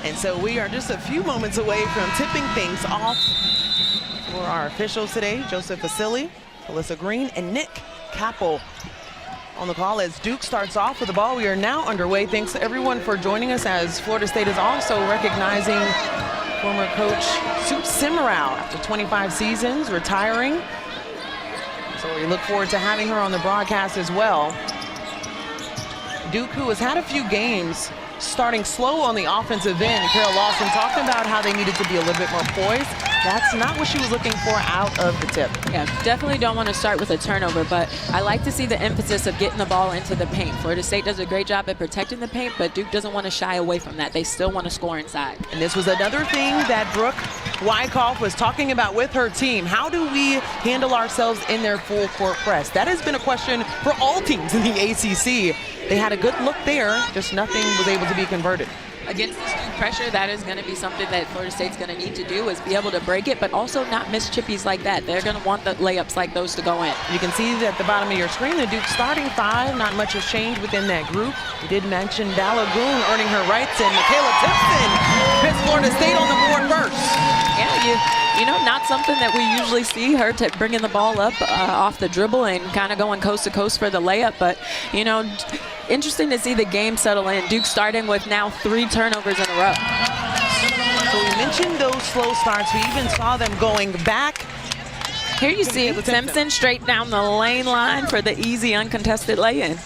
And so we are just a few moments away from tipping things off for our officials today. Joseph Vasili, Alyssa Green, and Nick Capel on the call as Duke starts off with the ball. We are now underway. Thanks to everyone for joining us as Florida State is also recognizing former coach Sue Semrau after 25 seasons, retiring. So we look forward to having her on the broadcast as well. Duke, who has had a few games starting slow on the offensive end. Carol Lawson talked about how they needed to be a little bit more poised. That's not what she was looking for out of the tip. Yeah, definitely don't want to start with a turnover, but I like to see the emphasis of getting the ball into the paint. Florida State does a great job at protecting the paint, but Duke doesn't want to shy away from that. They still want to score inside. And this was another thing that Brooke Wyckoff was talking about with her team. How do we handle ourselves in their full court press? That has been a question for all teams in the ACC. They had a good look there, just nothing was able to be converted. Against this Duke pressure, that is going to be something that Florida State's going to need to do, is be able to break it, but also not miss chippies like that. They're going to want the layups like those to go in. You can see at the bottom of your screen, the Duke starting five. Not much has changed within that group. We did mention Balagoon earning her rights, and Michaela Tipton puts Florida State on the board first. Yeah, you know, not something that we usually see her bringing the ball up off the dribble and kind of going coast to coast for the layup, but, you know, interesting to see the game settle in. Duke starting with now 3 turnovers in a row. So we mentioned those slow starts. We even saw them going back. Here you see Simpson straight down the lane line for the easy uncontested lay-in.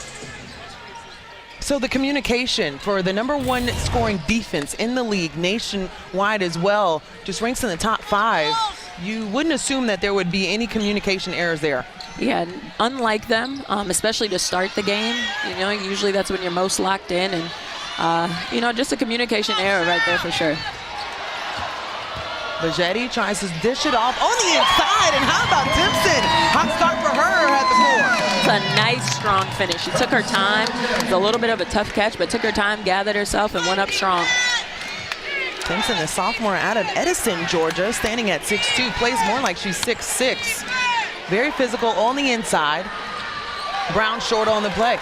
So the communication for the #1 scoring defense in the league nationwide as well, just ranks in the top 5. You wouldn't assume that there would be any communication errors there. Yeah, unlike them, especially to start the game, you know, usually that's when you're most locked in, and, you know, just a communication error right there for sure. Bajetti tries to dish it off on the inside, and how about Simpson? Hot start for her at the board. It's a nice, strong finish. She took her time. It was a little bit of a tough catch, but took her time, gathered herself, and went up strong. Simpson, the sophomore out of Edison, Georgia, standing at 6'2", plays more like she's 6'6". Very physical on the inside. Brown short on the play.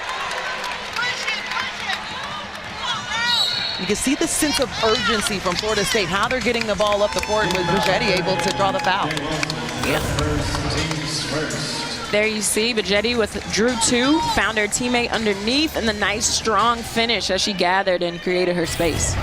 You can see the sense of urgency from Florida State, how they're getting the ball up the court, with Bajetti able to draw the foul. Yeah. There you see Bajetti with drew 2, found her teammate underneath, and the nice strong finish as she gathered and created her space.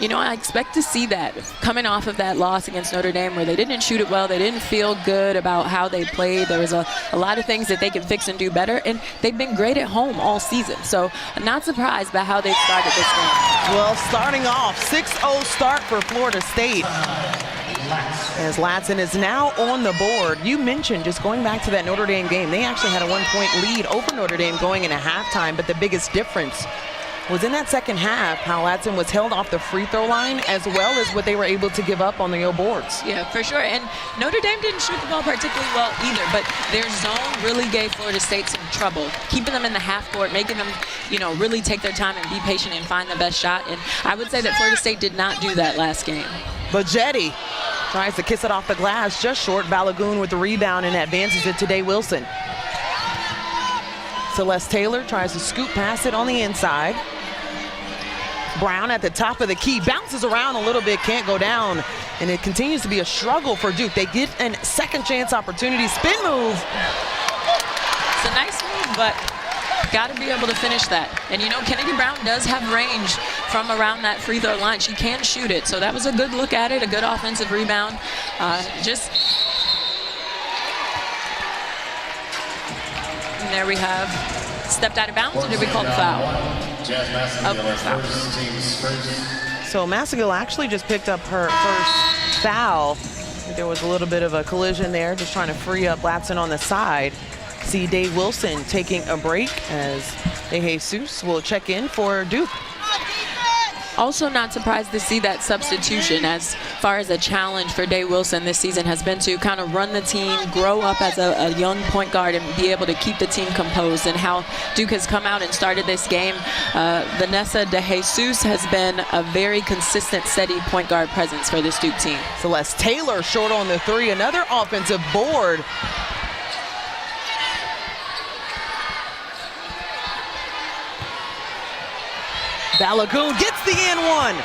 You know, I expect to see that coming off of that loss against Notre Dame, where they didn't shoot it well, they didn't feel good about how they played. There was a lot of things that they can fix and do better, and they've been great at home all season. So I'm not surprised by how they've started this game. Well, starting off, 6-0 start for Florida State, as Latson is now on the board. You mentioned, just going back to that Notre Dame game, they actually had a 1-point lead over Notre Dame going into halftime, but the biggest difference was in that second half, how Latson was held off the free throw line, as well as what they were able to give up on the boards. Yeah, for sure. And Notre Dame didn't shoot the ball particularly well either, but their zone really gave Florida State some trouble, keeping them in the half court, making them, you know, really take their time and be patient and find the best shot. And I would say that Florida State did not do that last game. Bajetti tries to kiss it off the glass, just short. Balagoon with the rebound and advances it to Day Wilson. Celeste Taylor tries to scoop past it on the inside. Brown at the top of the key, bounces around a little bit, can't go down, and it continues to be a struggle for Duke. They get a second chance opportunity, spin move. It's a nice move, but got to be able to finish that. And you know, Kennedy Brown does have range from around that free throw line. She can shoot it, so that was a good look at it, a good offensive rebound. And there we have stepped out of bounds, or did we call the foul? So Massagill actually just picked up her first foul. There was a little bit of a collision there, just trying to free up Latson on the side. See Dave Wilson taking a break as De Jesus will check in for Duke. Also not surprised to see that substitution, as far as a challenge for Day Wilson this season has been to kind of run the team, grow up as a young point guard and be able to keep the team composed, and how Duke has come out and started this game. Vanessa De Jesus has been a very consistent, steady point guard presence for this Duke team. Celeste Taylor short on the 3, another offensive board. Balagoon gets the and one.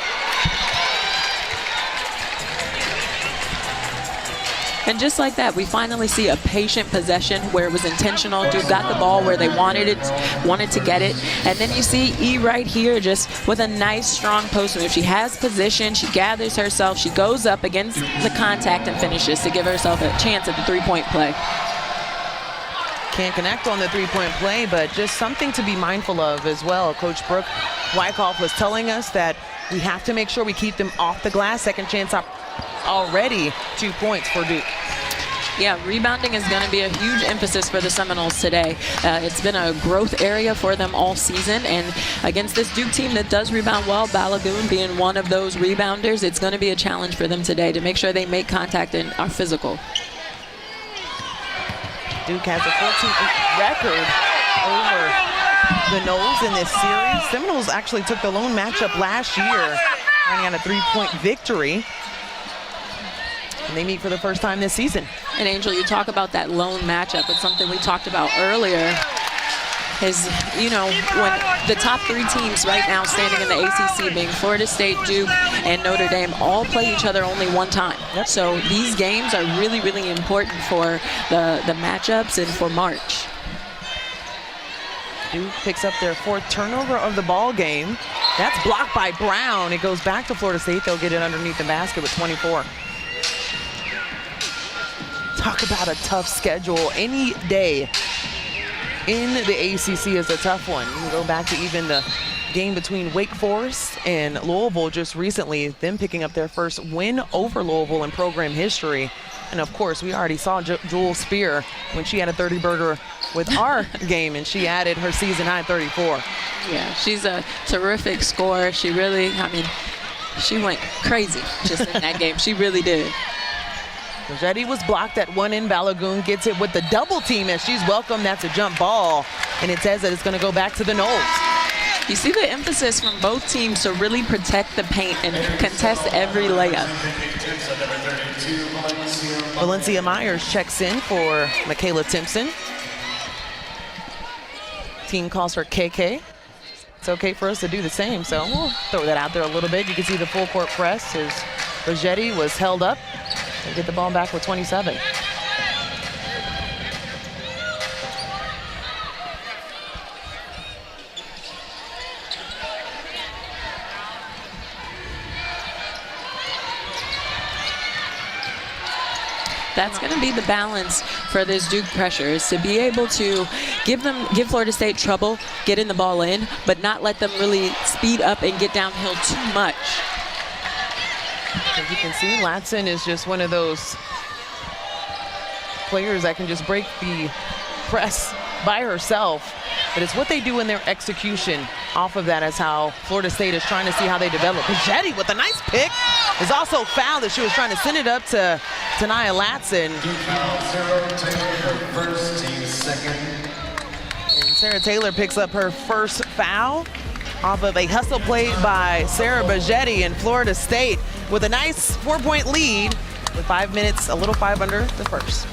And just like that, we finally see a patient possession where it was intentional. Duke got the ball where they wanted to get it. And then you see E right here just with a nice, strong post move. She has position. She gathers herself. She goes up against the contact and finishes to give herself a chance at the three-point play. Can't connect on the three-point play, but just something to be mindful of as well. Coach Brooke Wyckoff was telling us that we have to make sure we keep them off the glass. Second chance up already 2 points for Duke. Yeah, rebounding is going to be a huge emphasis for the Seminoles today. It's been a growth area for them all season, and against this Duke team that does rebound well, Balagoon being one of those rebounders, it's going to be a challenge for them today to make sure they make contact and are physical. Duke has a 14-8 record over the Noles in this series. Seminoles actually took the lone matchup last year, running on a 3-point victory. And they meet for the first time this season. And Angel, you talk about that lone matchup. It's something we talked about earlier. Is, you know, when the top three teams right now standing in the ACC, being Florida State, Duke, and Notre Dame, all play each other only one time. Yep. So these games are really, really important for the matchups and for March. Duke picks up their 4th turnover of the ball game. That's blocked by Brown. It goes back to Florida State. They'll get it underneath the basket with 24. Talk about a tough schedule. Any day in the ACC is a tough one. You can go back to even the game between Wake Forest and Louisville just recently, them picking up their first win over Louisville in program history. And of course, we already saw Jewel Spear when she had a 30-burger with our game, and she added her season high 34. Yeah, she's a terrific scorer. She really, I mean, she went crazy just in that game. She really did. Rossetti was blocked at one end. Balagoon gets it with the double team as she's welcomed. That's a jump ball, and it says that it's going to go back to the Noles. You see the emphasis from both teams to really protect the paint and contest every layup. Valencia Myers checks in for Michaela Timpson. Team calls her KK. It's okay for us to do the same, so we'll throw that out there a little bit. You can see the full court press as Rossetti was held up. They get the ball back with 27. That's going to be the balance for this Duke pressure, is to be able to give Florida State trouble, getting the ball in, but not let them really speed up and get downhill too much. As you can see, Latson is just one of those players that can just break the press by herself. But it's what they do in their execution. Off of that is how Florida State is trying to see how they develop. Pagetti with a nice pick is also fouled as she was trying to send it up to Taniyah Latson. And Sarah Taylor picks up her first foul off of a hustle play by Sarah Pagetti, and Florida State with a nice 4-point lead with 5 minutes, a little 5 under the first.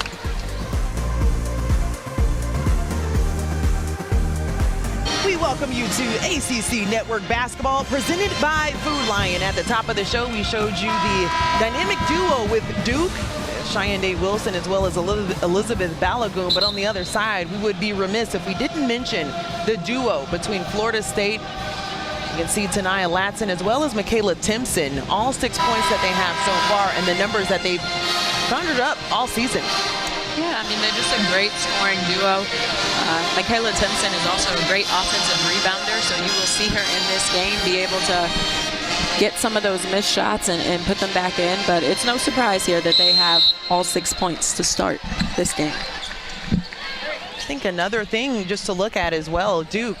We welcome you to ACC Network Basketball presented by Food Lion. At the top of the show, we showed you the dynamic duo with Duke, Cheyenne Day Wilson, as well as Elizabeth Balagoon. But on the other side, we would be remiss if we didn't mention the duo between Florida State. You can see Taniyah Latson as well as Michaela Timpson, all 6 points that they have so far and the numbers that they've conjured up all season. Yeah, I mean, they're just a great scoring duo. Michaela Timpson is also a great offensive rebounder, so you will see her in this game be able to get some of those missed shots and put them back in. But it's no surprise here that they have all 6 points to start this game. I think another thing just to look at as well, Duke,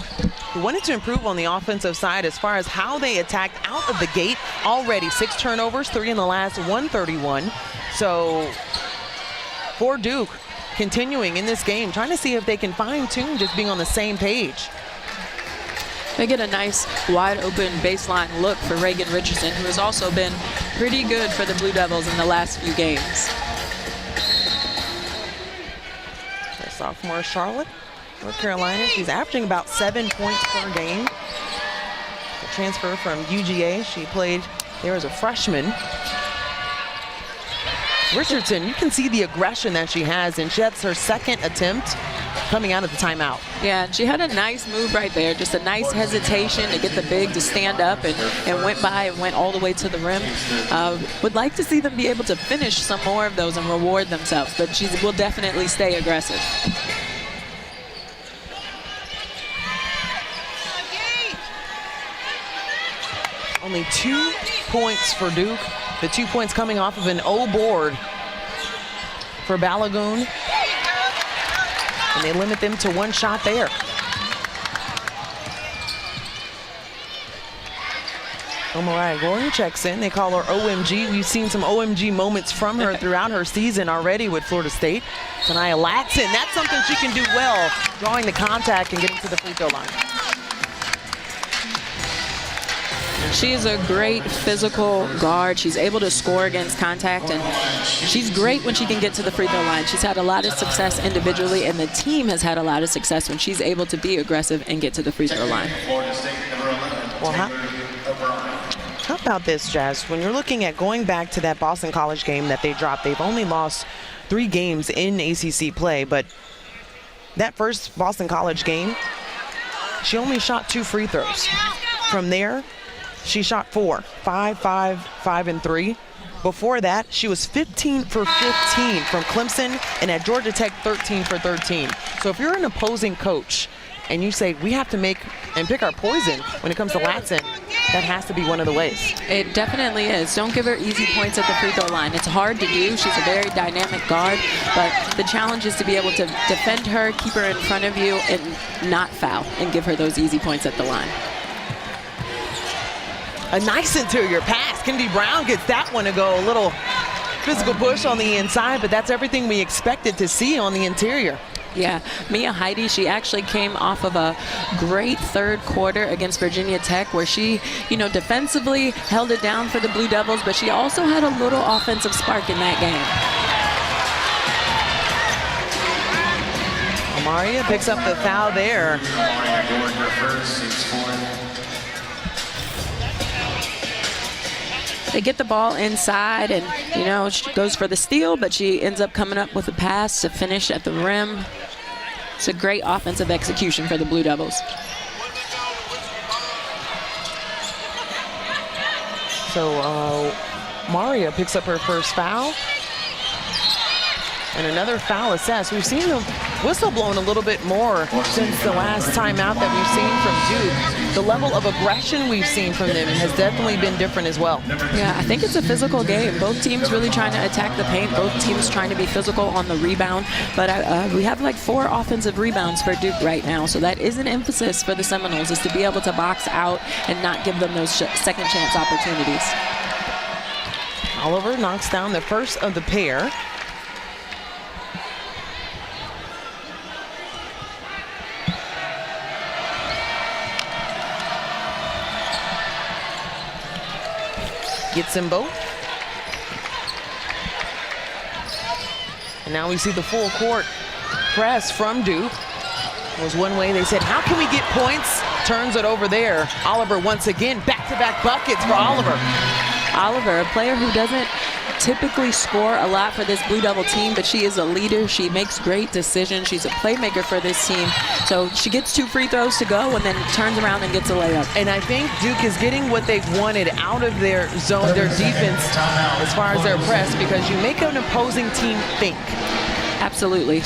who wanted to improve on the offensive side as far as how they attacked out of the gate. Already 6 turnovers, 3 in the last 131. So for Duke, continuing in this game, trying to see if they can fine-tune just being on the same page. They get a nice wide open baseline look for Reagan Richardson, who has also been pretty good for the Blue Devils in the last few games. The sophomore Charlotte, North Carolina, she's averaging about 7 points per game. transfer from UGA. She played there as a freshman. Richardson, you can see the aggression that she has, and that's her second attempt coming out of the timeout. Yeah, and she had a nice move right there, just a nice hesitation to get the big to stand up and went by and went all the way to the rim. Would like to see them be able to finish some more of those and reward themselves, but she will definitely stay aggressive. Only 2 points for Duke. The 2 points coming off of an O board for Balagoon. And they limit them to 1 shot there. Mariah Gordon checks in. They call her OMG. We've seen some OMG moments from her throughout her season already with Florida State. Tania Latson, that's something she can do well, drawing the contact and getting to the free throw line. She is a great physical guard. She's able to score against contact, and she's great when she can get to the free throw line. She's had a lot of success individually, and the team has had a lot of success when she's able to be aggressive and get to the free throw line. Well, how about this, Jazz? When you're looking at going back to that Boston College game that they dropped, they've only lost 3 games in ACC play, but that first Boston College game, she only shot 2 free throws. From there, she shot 4, 5, 5, 5, and 3. Before that, she was 15 for 15 from Clemson, and at Georgia Tech, 13 for 13. So if you're an opposing coach and you say, we have to make and pick our poison when it comes to Latson, that has to be one of the ways. It definitely is. Don't give her easy points at the free throw line. It's hard to do. She's a very dynamic guard, but the challenge is to be able to defend her, keep her in front of you, and not foul, and give her those easy points at the line. A nice interior pass. Kennedy Brown gets that one to go. A little physical push on the inside, but that's everything we expected to see on the interior. Yeah, Mia Heidi, she actually came off of a great third quarter against Virginia Tech where she, defensively held it down for the Blue Devils, but she also had a little offensive spark in that game. Amaria picks up the foul there. They get the ball inside, and, she goes for the steal, but she ends up coming up with a pass to finish at the rim. It's a great offensive execution for the Blue Devils. So Maria picks up her first foul. And another foul assessed. We've seen the whistle blown a little bit more since the last timeout that we've seen from Duke. The level of aggression we've seen from them has definitely been different as well. Yeah, I think it's a physical game. Both teams really trying to attack the paint. Both teams trying to be physical on the rebound. But we have like 4 offensive rebounds for Duke right now. So that is an emphasis for the Seminoles, is to be able to box out and not give them those second chance opportunities. Oliver knocks down the first of the pair. Gets them both. And now we see the full court press from Duke. It was one way they said, how can we get points? Turns it over there. Oliver once again, back-to-back buckets for Oliver. Oliver, a player who doesn't typically score a lot for this Blue Devil team, but she is a leader. She makes great decisions. She's a playmaker for this team. So she gets 2 free throws to go and then turns around and gets a layup. And I think Duke is getting what they've wanted out of their zone, their defense, as far as their press, because you make an opposing team think. Absolutely.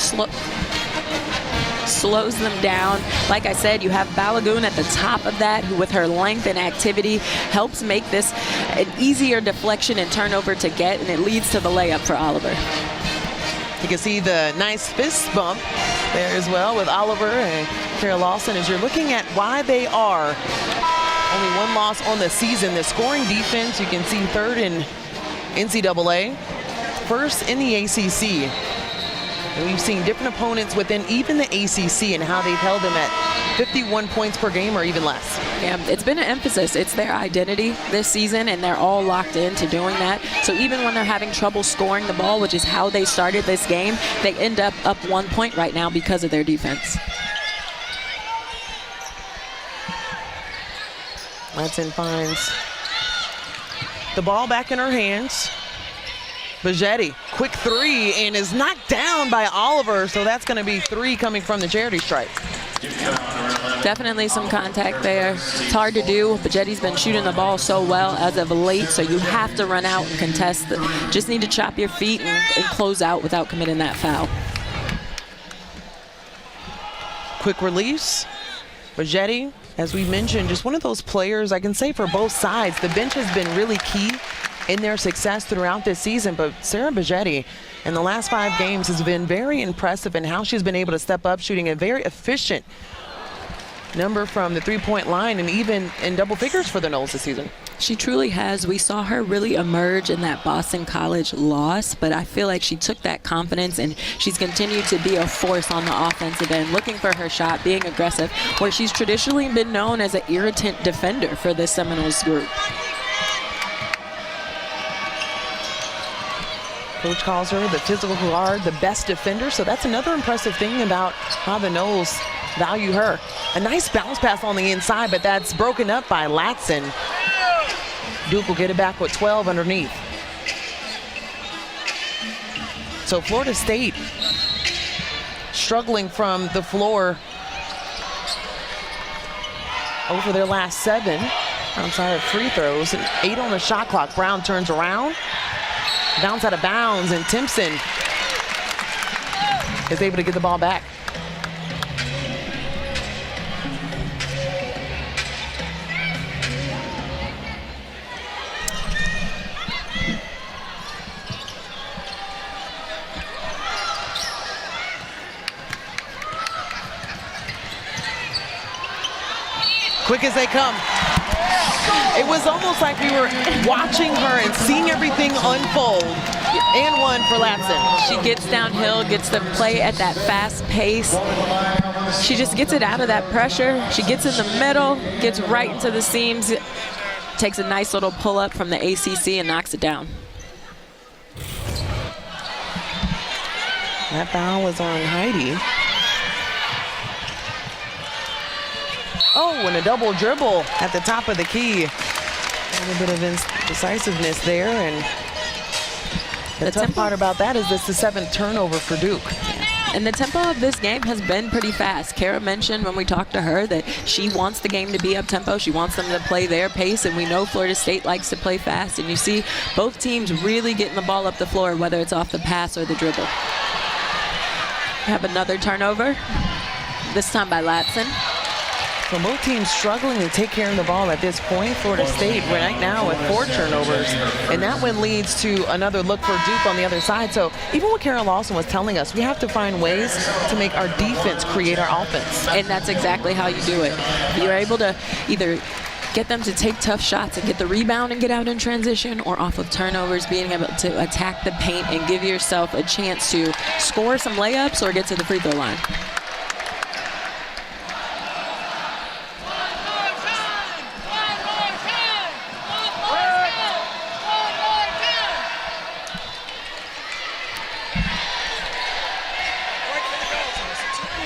Slows them down. Like I said, you have Balagoon at the top of that, who with her length and activity helps make this an easier deflection and turnover to get, and it leads to the layup for Oliver. You can see the nice fist bump there as well with Oliver and Tara Lawson. As you're looking at why they are only 1 loss on the season, the scoring defense, you can see 3rd in NCAA, 1st in the ACC. And we've seen different opponents within even the ACC and how they've held them at 51 points per game or even less. Yeah, it's been an emphasis. It's their identity this season, and they're all locked into doing that. So even when they're having trouble scoring the ball, which is how they started this game, they end up 1 point right now because of their defense. Latson finds the ball back in her hands. Bajetti, quick three, and is knocked down by Oliver, so that's going to be 3 coming from the charity stripe. Definitely some contact there. It's hard to do. Bajetti's been shooting the ball so well as of late, so you have to run out and contest. Just need to chop your feet and close out without committing that foul. Quick release. Bajetti, as we mentioned, just one of those players, I can say for both sides, the bench has been really key in their success throughout this season, but Sarah Bajetti in the last 5 games has been very impressive in how she's been able to step up, shooting a very efficient number from the 3-point line and even in double figures for the Noles this season. She truly has. We saw her really emerge in that Boston College loss, but I feel like she took that confidence and she's continued to be a force on the offensive end, looking for her shot, being aggressive, where she's traditionally been known as an irritant defender for this Seminoles group. Coach calls her the physical guard, the best defender, so that's another impressive thing about how the Noles value her. A nice bounce pass on the inside, but that's broken up by Latson. Duke will get it back with 12 underneath. So Florida State struggling from the floor over their last 7 outside of free throws, and 8 on the shot clock. Brown turns around. Bounce out of bounds, and Timpson is able to get the ball back. Quick as they come. It was almost like we were watching her and seeing everything unfold. And one for Latson. She gets downhill, gets the play at that fast pace. She just gets it out of that pressure. She gets in the middle, gets right into the seams, takes a nice little pull up from the ACC and knocks it down. That foul was on Heidi. Oh, and a double dribble at the top of the key. A little bit of indecisiveness there, and the tough part about that is this is the 7th turnover for Duke. And the tempo of this game has been pretty fast. Kara mentioned when we talked to her that she wants the game to be up-tempo. She wants them to play their pace, and we know Florida State likes to play fast. And you see both teams really getting the ball up the floor, whether it's off the pass or the dribble. Have another turnover, this time by Latson. So both teams struggling to take care of the ball at this point. Florida State right now with 4 turnovers, and that one leads to another look for Duke on the other side. So even what Kara Lawson was telling us, we have to find ways to make our defense create our offense. And that's exactly how you do it. You're able to either get them to take tough shots and get the rebound and get out in transition, or off of turnovers, being able to attack the paint and give yourself a chance to score some layups or get to the free throw line.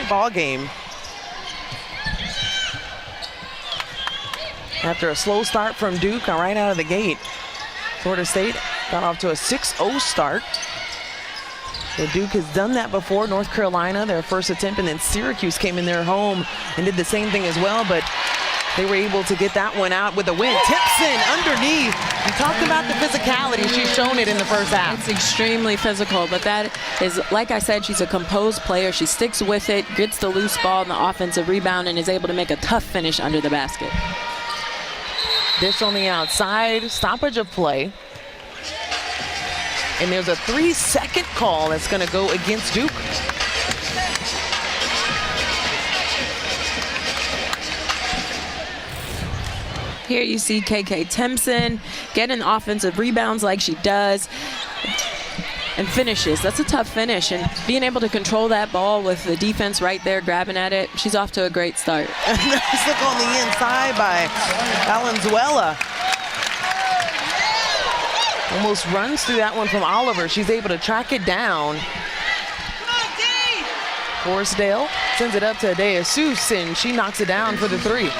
Ball game. After a slow start from Duke right out of the gate, Florida State got off to a 6-0 start. So Duke has done that before. North Carolina, their first attempt, and then Syracuse came in their home and did the same thing as well, but they were able to get that one out with a win. Timpson underneath. We talked about the physicality. She's shown it in the first half. It's extremely physical, but that is, like I said, she's a composed player. She sticks with it, gets the loose ball in the offensive rebound, and is able to make a tough finish under the basket. Dish on the outside, stoppage of play. And there's a 3-second call that's going to go against Duke. Here you see KK Timpson getting offensive rebounds like she does and finishes. That's a tough finish, and being able to control that ball with the defense right there grabbing at it, she's off to a great start. Nice look on the inside by Valenzuela. Almost runs through that one from Oliver. She's able to track it down. Forrestdale sends it up to Adea Seuss, and she knocks it down for the 3.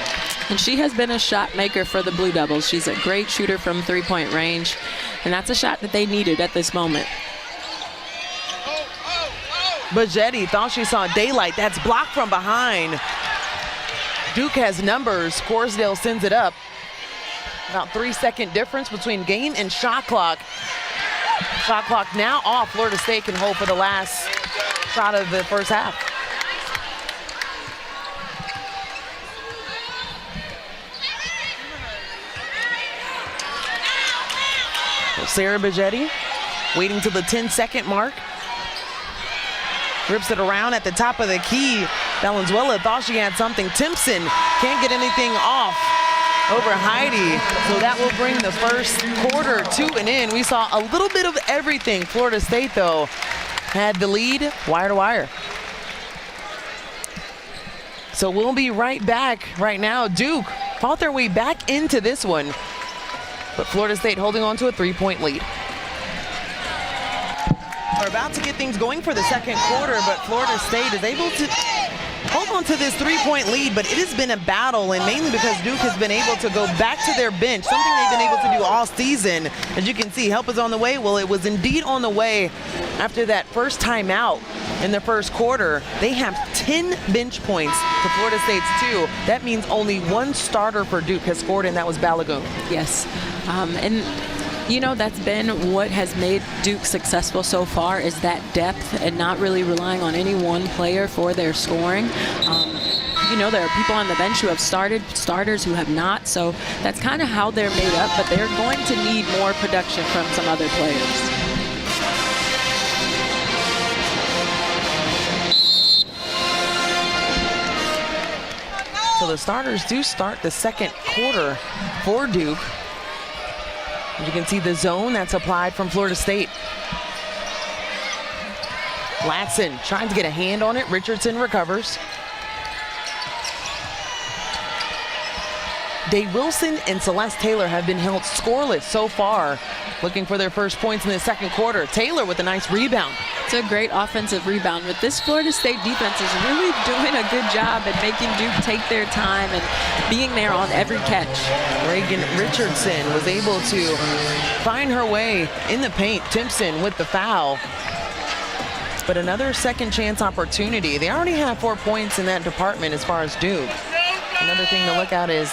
And she has been a shot maker for the Blue Devils. She's a great shooter from three-point range, and that's a shot that they needed at this moment. Bajetti thought she saw daylight. That's blocked from behind. Duke has numbers. Scoresdale sends it up. About 3-second difference between game and shot clock. Shot clock now off. Florida State can hold for the last shot of the first half. Sarah Bajetti waiting till the 10-second mark. Rips it around at the top of the key. Valenzuela thought she had something. Timpson can't get anything off over Heidi. So that will bring the first quarter to an end. We saw a little bit of everything. Florida State, though, had the lead wire to wire. So we'll be right back right now. Duke fought their way back into this one, but Florida State holding on to a 3-point lead. We're about to get things going for the second quarter, but Florida State is able to hold on to this 3-point lead, but it has been a battle, and mainly because Duke has been able to go back to their bench, something they've been able to do all season. As you can see, help is on the way. Well, it was indeed on the way after that first timeout in the first quarter. They have 10 bench points to Florida State's 2. That means only one starter for Duke has scored, and that was Balagoon. Yes, and you know, that's been what has made Duke successful so far, is that depth and not really relying on any one player for their scoring. You know, there are people on the bench who have started, starters who have not, so that's kind of how they're made up, but they're going to need more production from some other players. So the starters do start the second quarter for Duke. You can see the zone that's applied from Florida State. Latson trying to get a hand on it. Richardson recovers. Day Wilson and Celeste Taylor have been held scoreless so far, looking for their first points in the second quarter. Taylor with a nice rebound. It's a great offensive rebound, but this Florida State defense is really doing a good job at making Duke take their time and being there on every catch. Reagan Richardson was able to find her way in the paint. Timpson with the foul. But another second chance opportunity. They already have 4 points in that department as far as Duke. Another thing to look at is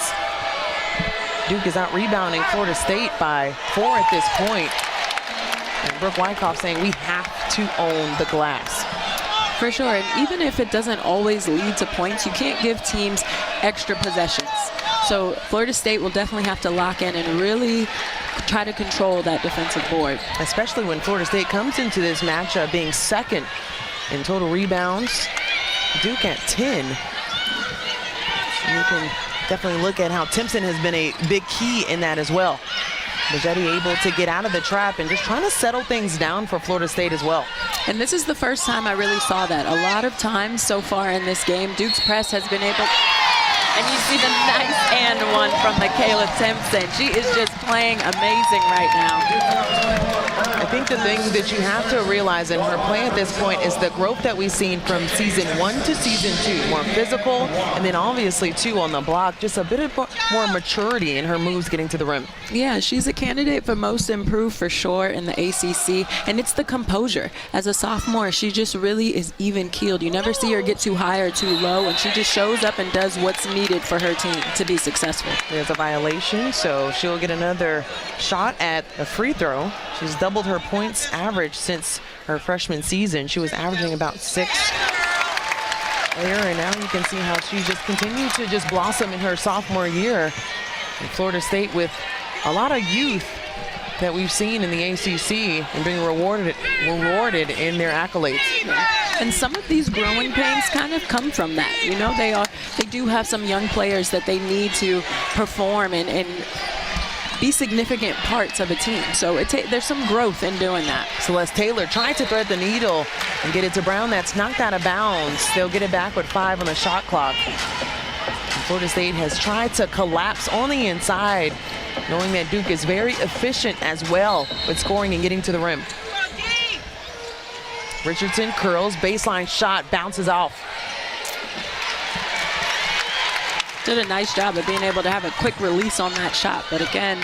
Duke is out rebounding Florida State by 4 at this point. And Brooke Wyckoff saying we have to own the glass. For sure, and even if it doesn't always lead to points, you can't give teams extra possessions. So Florida State will definitely have to lock in and really try to control that defensive board. Especially when Florida State comes into this matchup being second in total rebounds. Duke at 10. You can definitely look at how Timpson has been a big key in that as well. Bajetti able to get out of the trap and just trying to settle things down for Florida State as well. And this is the first time I really saw that. A lot of times so far in this game, Duke's press has been able, and you see the nice and one from Michaela Timpson. She is just playing amazing right now. I think the thing that you have to realize in her play at this point is the growth that we've seen from season 1 to season 2. More physical, and then obviously too on the block, just a bit of more maturity in her moves getting to the rim. Yeah, she's a candidate for most improved for sure in the ACC, and it's the composure. As a sophomore, she just really is even keeled. You never see her get too high or too low, and she just shows up and does what's needed for her team to be successful. There's a violation, so she'll get another shot at a free throw. She's doubled her points average since her freshman season. She was averaging about 6 there, and now you can see how she just continued to just blossom in her sophomore year. And Florida State with a lot of youth that we've seen in the ACC and being rewarded in their accolades. And some of these growing pains kind of come from that. You know, they do have some young players that they need to perform and be significant parts of a team. So there's some growth in doing that. Celeste Taylor trying to thread the needle and get it to Brown. That's knocked out of bounds. They'll get it back with 5 on the shot clock. And Florida State has tried to collapse on the inside, knowing that Duke is very efficient as well with scoring and getting to the rim. Richardson curls, baseline shot, bounces off. Did a nice job of being able to have a quick release on that shot. But again,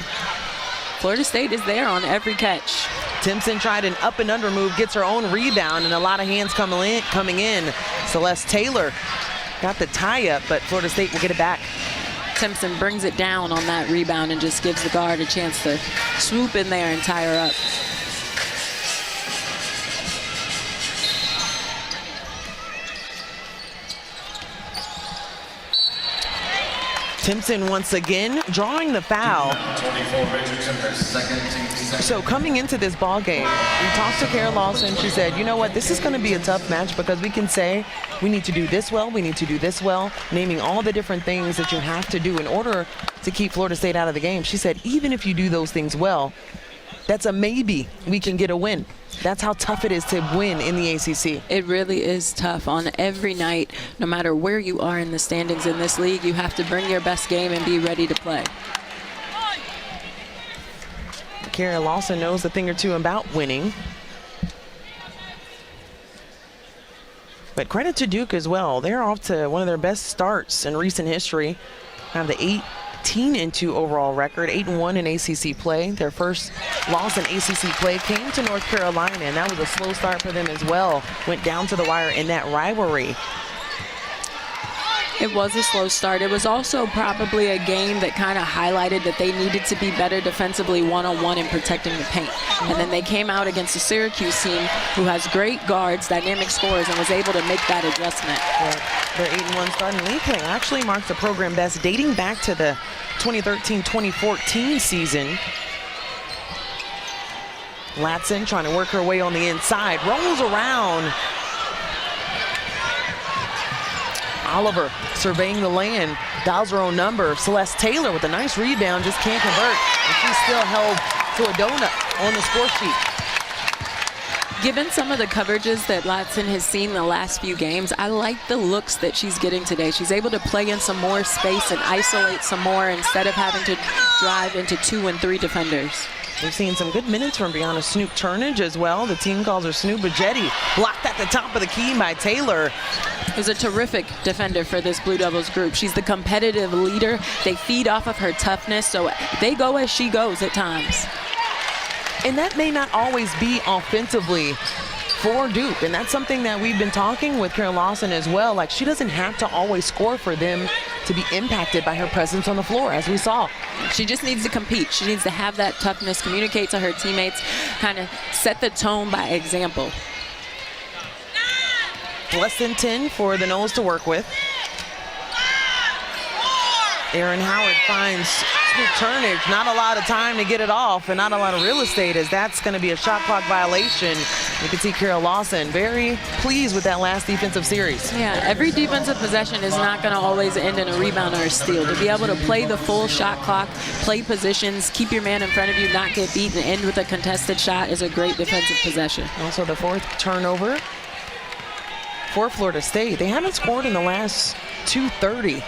Florida State is there on every catch. Timpson tried an up and under move, gets her own rebound, and a lot of hands coming in. Celeste Taylor got the tie up, but Florida State will get it back. Timpson brings it down on that rebound and just gives the guard a chance to swoop in there and tie her up. Timpson once again drawing the foul. So coming into this ball game, we talked to Kara Lawson. She said, you know what, this is going to be a tough match because we can say we need to do this well, we need to do this well, naming all the different things that you have to do in order to keep Florida State out of the game. She said, even if you do those things well, that's a maybe we can get a win. That's how tough it is to win in the ACC. It really is tough on every night. No matter where you are in the standings in this league, you have to bring your best game and be ready to play. Kara Lawson knows a thing or two about winning. But credit to Duke as well. They're off to one of their best starts in recent history. Have the 18-2 overall record, 8-1 in ACC play. Their first loss in ACC play came to North Carolina, and that was a slow start for them as well. Went down to the wire in that rivalry. It was a slow start. It was also probably a game that kind of highlighted that they needed to be better defensively one-on-one in protecting the paint. And then they came out against the Syracuse team who has great guards, dynamic scorers, and was able to make that adjustment. Their 8-1 start in league play actually marks the program best dating back to the 2013-2014 season. Latson trying to work her way on the inside, rolls around. Oliver surveying the lane, dials her own number. Celeste Taylor with a nice rebound, just can't convert. And she's still held to a donut on the score sheet. Given some of the coverages that Latson has seen the last few games, I like the looks that she's getting today. She's able to play in some more space and isolate some more instead of having to drive into 2 and 3 defenders. We've seen some good minutes from Brianna Snoop Turnage as well. The team calls her Snoop Bajetti. Blocked at the top of the key by Taylor. Who's a terrific defender for this Blue Devils group. She's the competitive leader. They feed off of her toughness, so they go as she goes at times. And that may not always be offensively for Duke, and that's something that we've been talking with Kara Lawson as well. Like, she doesn't have to always score for them to be impacted by her presence on the floor, as we saw. She just needs to compete. She needs to have that toughness, communicate to her teammates, kind of set the tone by example. Less than 10 for the Noles to work with. Aaron Howard finds Snoop Turnage. Not a lot of time to get it off and not a lot of real estate, as that's going to be a shot clock violation. You can see Kara Lawson very pleased with that last defensive series. Yeah, every defensive possession is not going to always end in a rebound or a steal. To be able to play the full shot clock, play positions, keep your man in front of you, not get beat, and end with a contested shot is a great defensive possession. Also the 4th turnover for Florida State. They haven't scored in the last 2:30.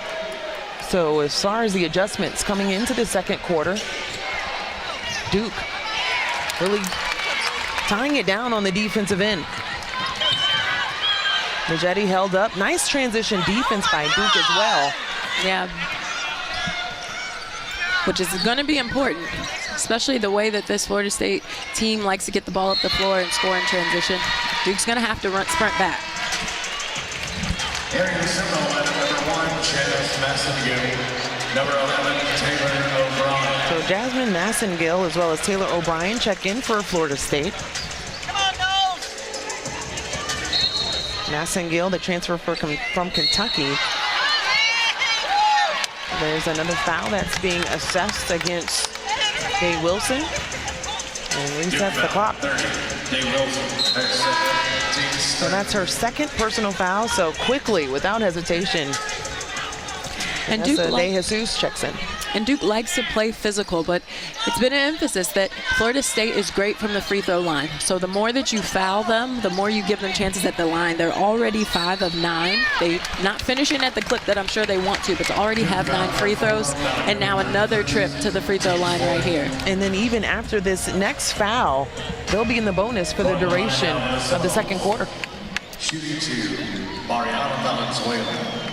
So as far as the adjustments coming into the second quarter, Duke really tying it down on the defensive end. Bajetti held up. Nice transition defense by Duke as well. Yeah. Which is going to be important, especially the way that this Florida State team likes to get the ball up the floor and score in transition. Duke's going to have to sprint back. Area Seminole, number 1, Jasmine Massengill. Number 11, Taylor O'Brien. So Jasmine Massengill as well as Taylor O'Brien check in for Florida State. Come on, Noles! Massengill, the transfer from Kentucky. There's another foul that's being assessed against Day Wilson. And resets the clock. 30, Day Wilson. So that's her second personal foul. So quickly, without hesitation, and Duke De Jesus checks in. And Duke likes to play physical, but it's been an emphasis that Florida State is great from the free throw line. So the more that you foul them, the more you give them chances at the line. They're already 5 of 9. They're not finishing at the clip that I'm sure they want to, but they already have 9 free throws. And now another trip to the free throw line right here. And then even after this next foul, they'll be in the bonus for the duration of the second quarter. Shooting 2, Mariana Valenzuela.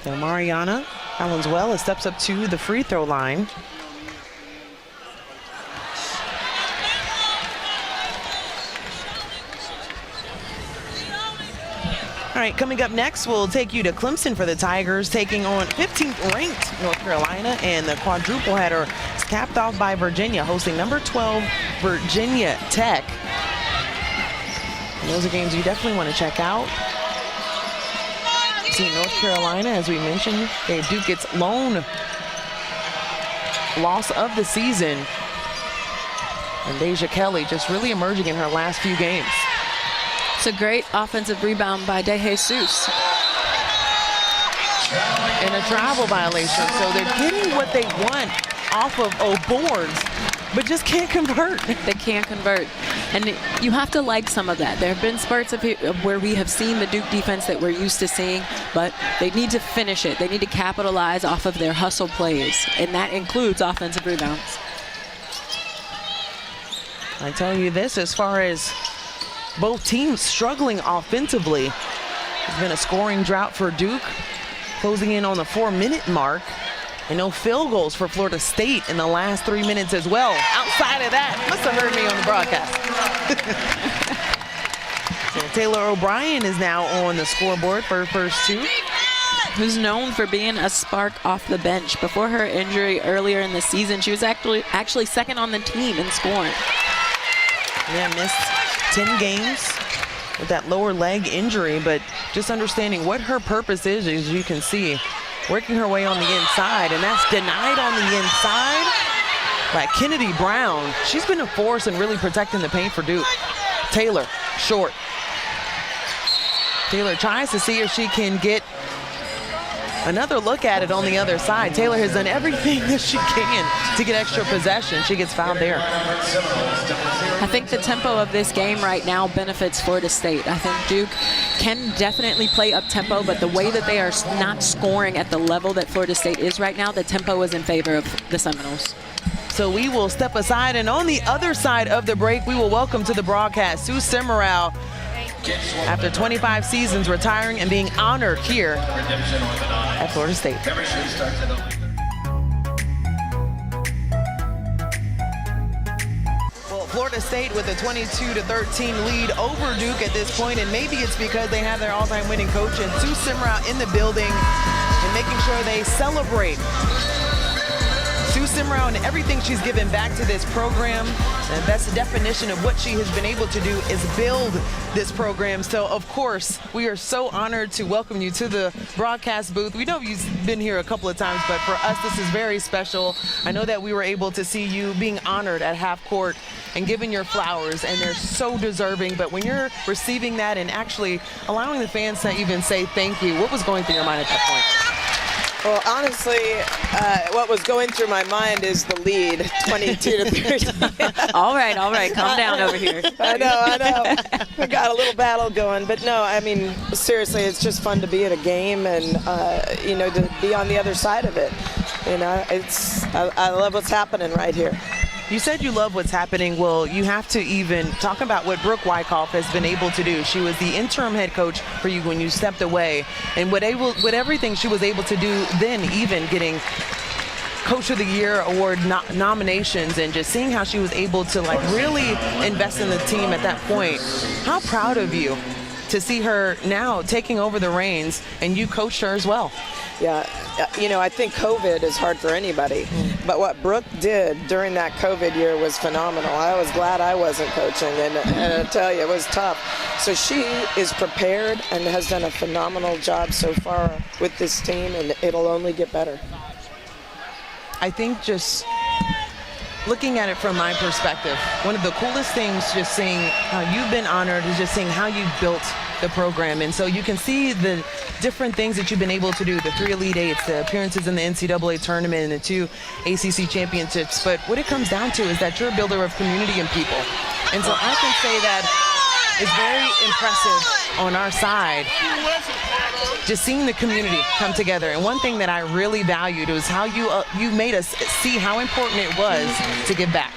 Now Mariana Valenzuela steps up to the free throw line. All right, coming up next, we'll take you to Clemson for the Tigers, taking on 15th ranked North Carolina, and the quadruple header is capped off by Virginia, hosting number 12 Virginia Tech. And those are games you definitely want to check out. See North Carolina, as we mentioned, gave Duke its lone loss of the season. And Deja Kelly just really emerging in her last few games. It's a great offensive rebound by DeJesus. And a travel violation, so they're getting what they want off of boards, but just can't convert. They can't convert. And you have to like some of that. There have been spurts of where we have seen the Duke defense that we're used to seeing, but they need to finish it. They need to capitalize off of their hustle plays, and that includes offensive rebounds. I tell you this, as far as both teams struggling offensively, there's been a scoring drought for Duke, closing in on the 4-minute mark. And no field goals for Florida State in the last 3 minutes as well. Outside of that, must have heard me on the broadcast. So Taylor O'Brien is now on the scoreboard for her first two. Who's known for being a spark off the bench. Before her injury earlier in the season, she was actually second on the team in scoring. Yeah, missed 10 games with that lower leg injury, but just understanding what her purpose is, as you can see, working her way on the inside, and that's denied on the inside by Kennedy Brown. She's been a force in really protecting the paint for Duke. Taylor, short. Taylor tries to see if she can get another look at it on the other side. Taylor has done everything that she can to get extra possession. She gets fouled there. I think the tempo of this game right now benefits Florida State. I think Duke can definitely play up tempo, but the way that they are not scoring at the level that Florida State is right now, the tempo is in favor of the Seminoles. So we will step aside, and on the other side of the break, we will welcome to the broadcast Sue Semrau. After 25 seasons retiring and being honored here at Florida State. Well, Florida State with a 22-13 lead over Duke at this point, and maybe it's because they have their all-time winning coach and Sue Semrau in the building and making sure they celebrate Sue Semrau and everything she's given back to this program. And that's the definition of what she has been able to do, is build this program. So, of course, we are so honored to welcome you to the broadcast booth. We know you've been here a couple of times, but for us, this is very special. I know that we were able to see you being honored at half court and given your flowers, and they're so deserving. But when you're receiving that and actually allowing the fans to even say thank you, what was going through your mind at that point? Well, honestly, what was going through my mind is the lead, 22-13. All right, calm down over here. I know. We got a little battle going, but no, I mean, seriously, it's just fun to be at a game and, to be on the other side of it. I love what's happening right here. You said you love what's happening. Well, you have to even talk about what Brooke Wyckoff has been able to do. She was the interim head coach for you when you stepped away, and with everything she was able to do then, even getting Coach of the Year award nominations, and just seeing how she was able to really invest in the team at that point. How proud of you to see her now taking over the reins, and you coached her as well. Yeah, I think COVID is hard for anybody, but what Brooke did during that COVID year was phenomenal. I was glad I wasn't coaching, and I tell you, it was tough. So she is prepared and has done a phenomenal job so far with this team, and it'll only get better. I think just looking at it from my perspective, one of the coolest things just seeing how you've been honored is just seeing how you've built the program. And so you can see the different things that you've been able to do, the 3 Elite Eights, the appearances in the NCAA tournament, and the 2 ACC championships. But what it comes down to is that you're a builder of community and people. And so I can say that it's very impressive on our side, just seeing the community come together. And one thing that I really valued was how you made us see how important it was to give back.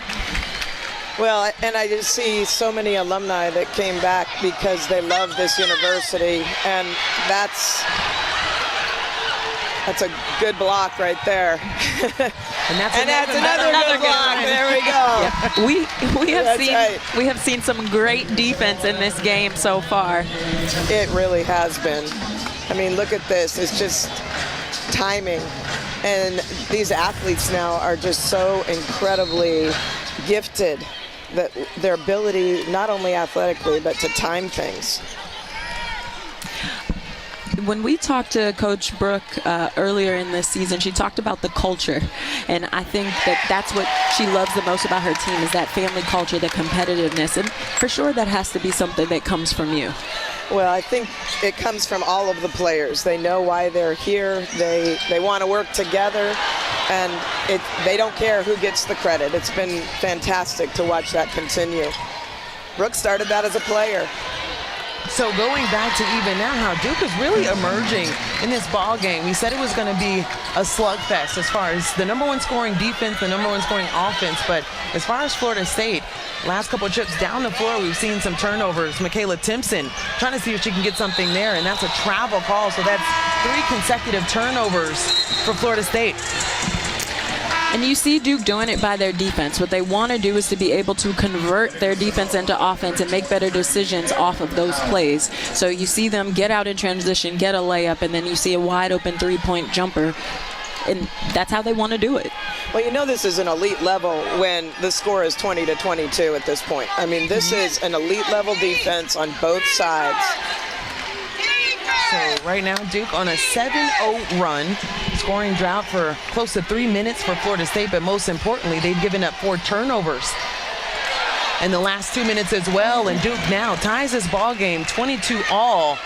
Well, and I just see so many alumni that came back because they love this university, and that's That's a good block right there. And that's another good block. one. There we go. Yeah. We have That's seen some great defense in this game so far. It really has been. I mean, look at this. It's just timing. And these athletes now are just so incredibly gifted that their ability, not only athletically, but to time things. When we talked to Coach Brooke earlier in this season, she talked about the culture. And I think that that's what she loves the most about her team is that family culture, the competitiveness. And for sure, that has to be something that comes from you. Well, I think it comes from all of the players. They know why they're here. They want to work together, and they don't care who gets the credit. It's been fantastic to watch that continue. Brooke started that as a player. So going back to even now, how Duke is really emerging in this ball game. We said it was going to be a slugfest as far as the number one scoring defense, the number one scoring offense. But as far as Florida State, last couple of trips down the floor, we've seen some turnovers. Michaela Timpson trying to see if she can get something there, and that's a travel call. So that's 3 consecutive turnovers for Florida State. And you see Duke doing it by their defense. What they want to do is to be able to convert their defense into offense and make better decisions off of those plays. So you see them get out in transition, get a layup, and then you see a wide open 3-point jumper. And that's how they want to do it. Well, you know this is an elite level when the score is 20-22 at this point. I mean, this is an elite level defense on both sides. So right now, Duke on a 7-0 run, scoring drought for close to 3 minutes for Florida State, but most importantly, they've given up 4 turnovers in the last 2 minutes as well, and Duke now ties this ball game 22-all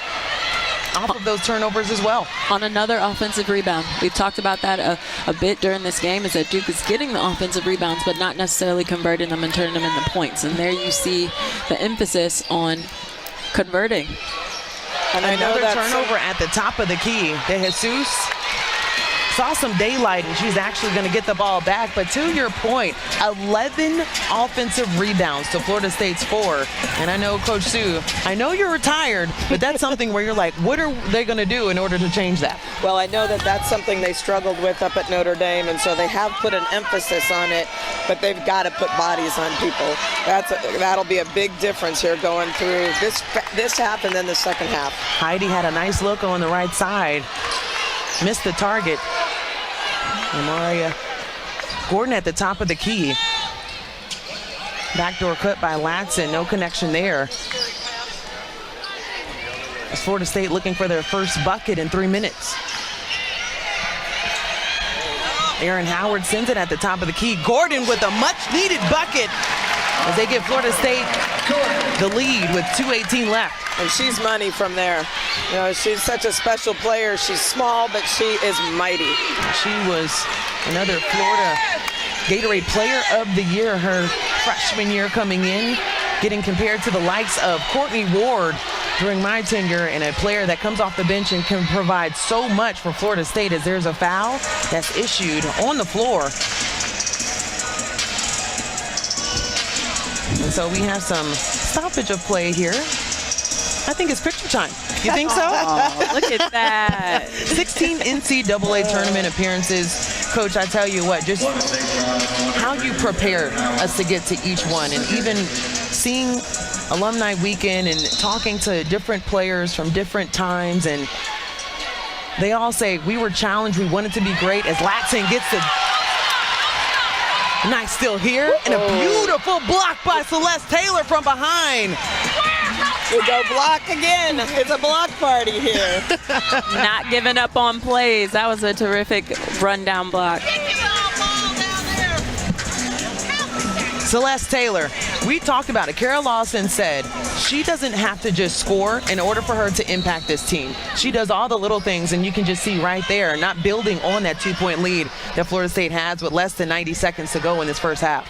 off of those turnovers as well. On another offensive rebound. We've talked about that a bit during this game, is that Duke is getting the offensive rebounds, but not necessarily converting them and turning them into points. And there you see the emphasis on converting. And another turnover at the top of the key. De Jesus saw some daylight, and she's actually going to get the ball back. But to your point, 11 offensive rebounds to Florida State's 4. And I know, Coach Sue, I know you're retired, but that's something where you're like, what are they going to do in order to change that? Well, I know that that's something they struggled with up at Notre Dame, and so they have put an emphasis on it, but they've got to put bodies on people. That'll be a big difference here going through this half and then the second half. Heidi had a nice look on the right side. Missed the target. And Maria Gordon at the top of the key. Backdoor cut by Latson. No connection there. As Florida State looking for their first bucket in 3 minutes. Aaron Howard sends it at the top of the key. Gordon with a much-needed bucket as they give Florida State the lead with 2:18 left. And she's money from there. You know, she's such a special player. She's small, but she is mighty. She was another Florida Gatorade Player of the Year her freshman year coming in, getting compared to the likes of Courtney Ward during my tenure, and a player that comes off the bench and can provide so much for Florida State as there's a foul that's issued on the floor. And so we have some stoppage of play here. I think it's picture time. You think so? Oh, look at that. 16 NCAA tournament appearances. Coach, I tell you what, just how you prepared us to get to each one, and even seeing alumni weekend and talking to different players from different times, and they all say we were challenged, we wanted to be great, as Latson gets the nice steal here, and a beautiful block by Celeste Taylor from behind. We go block again. It's a block party here. Not giving up on plays. That was a terrific rundown block. Celeste Taylor, we talked about it. Kara Lawson said she doesn't have to just score in order for her to impact this team. She does all the little things, and you can just see right there, not building on that 2-point lead that Florida State has with less than 90 seconds to go in this first half.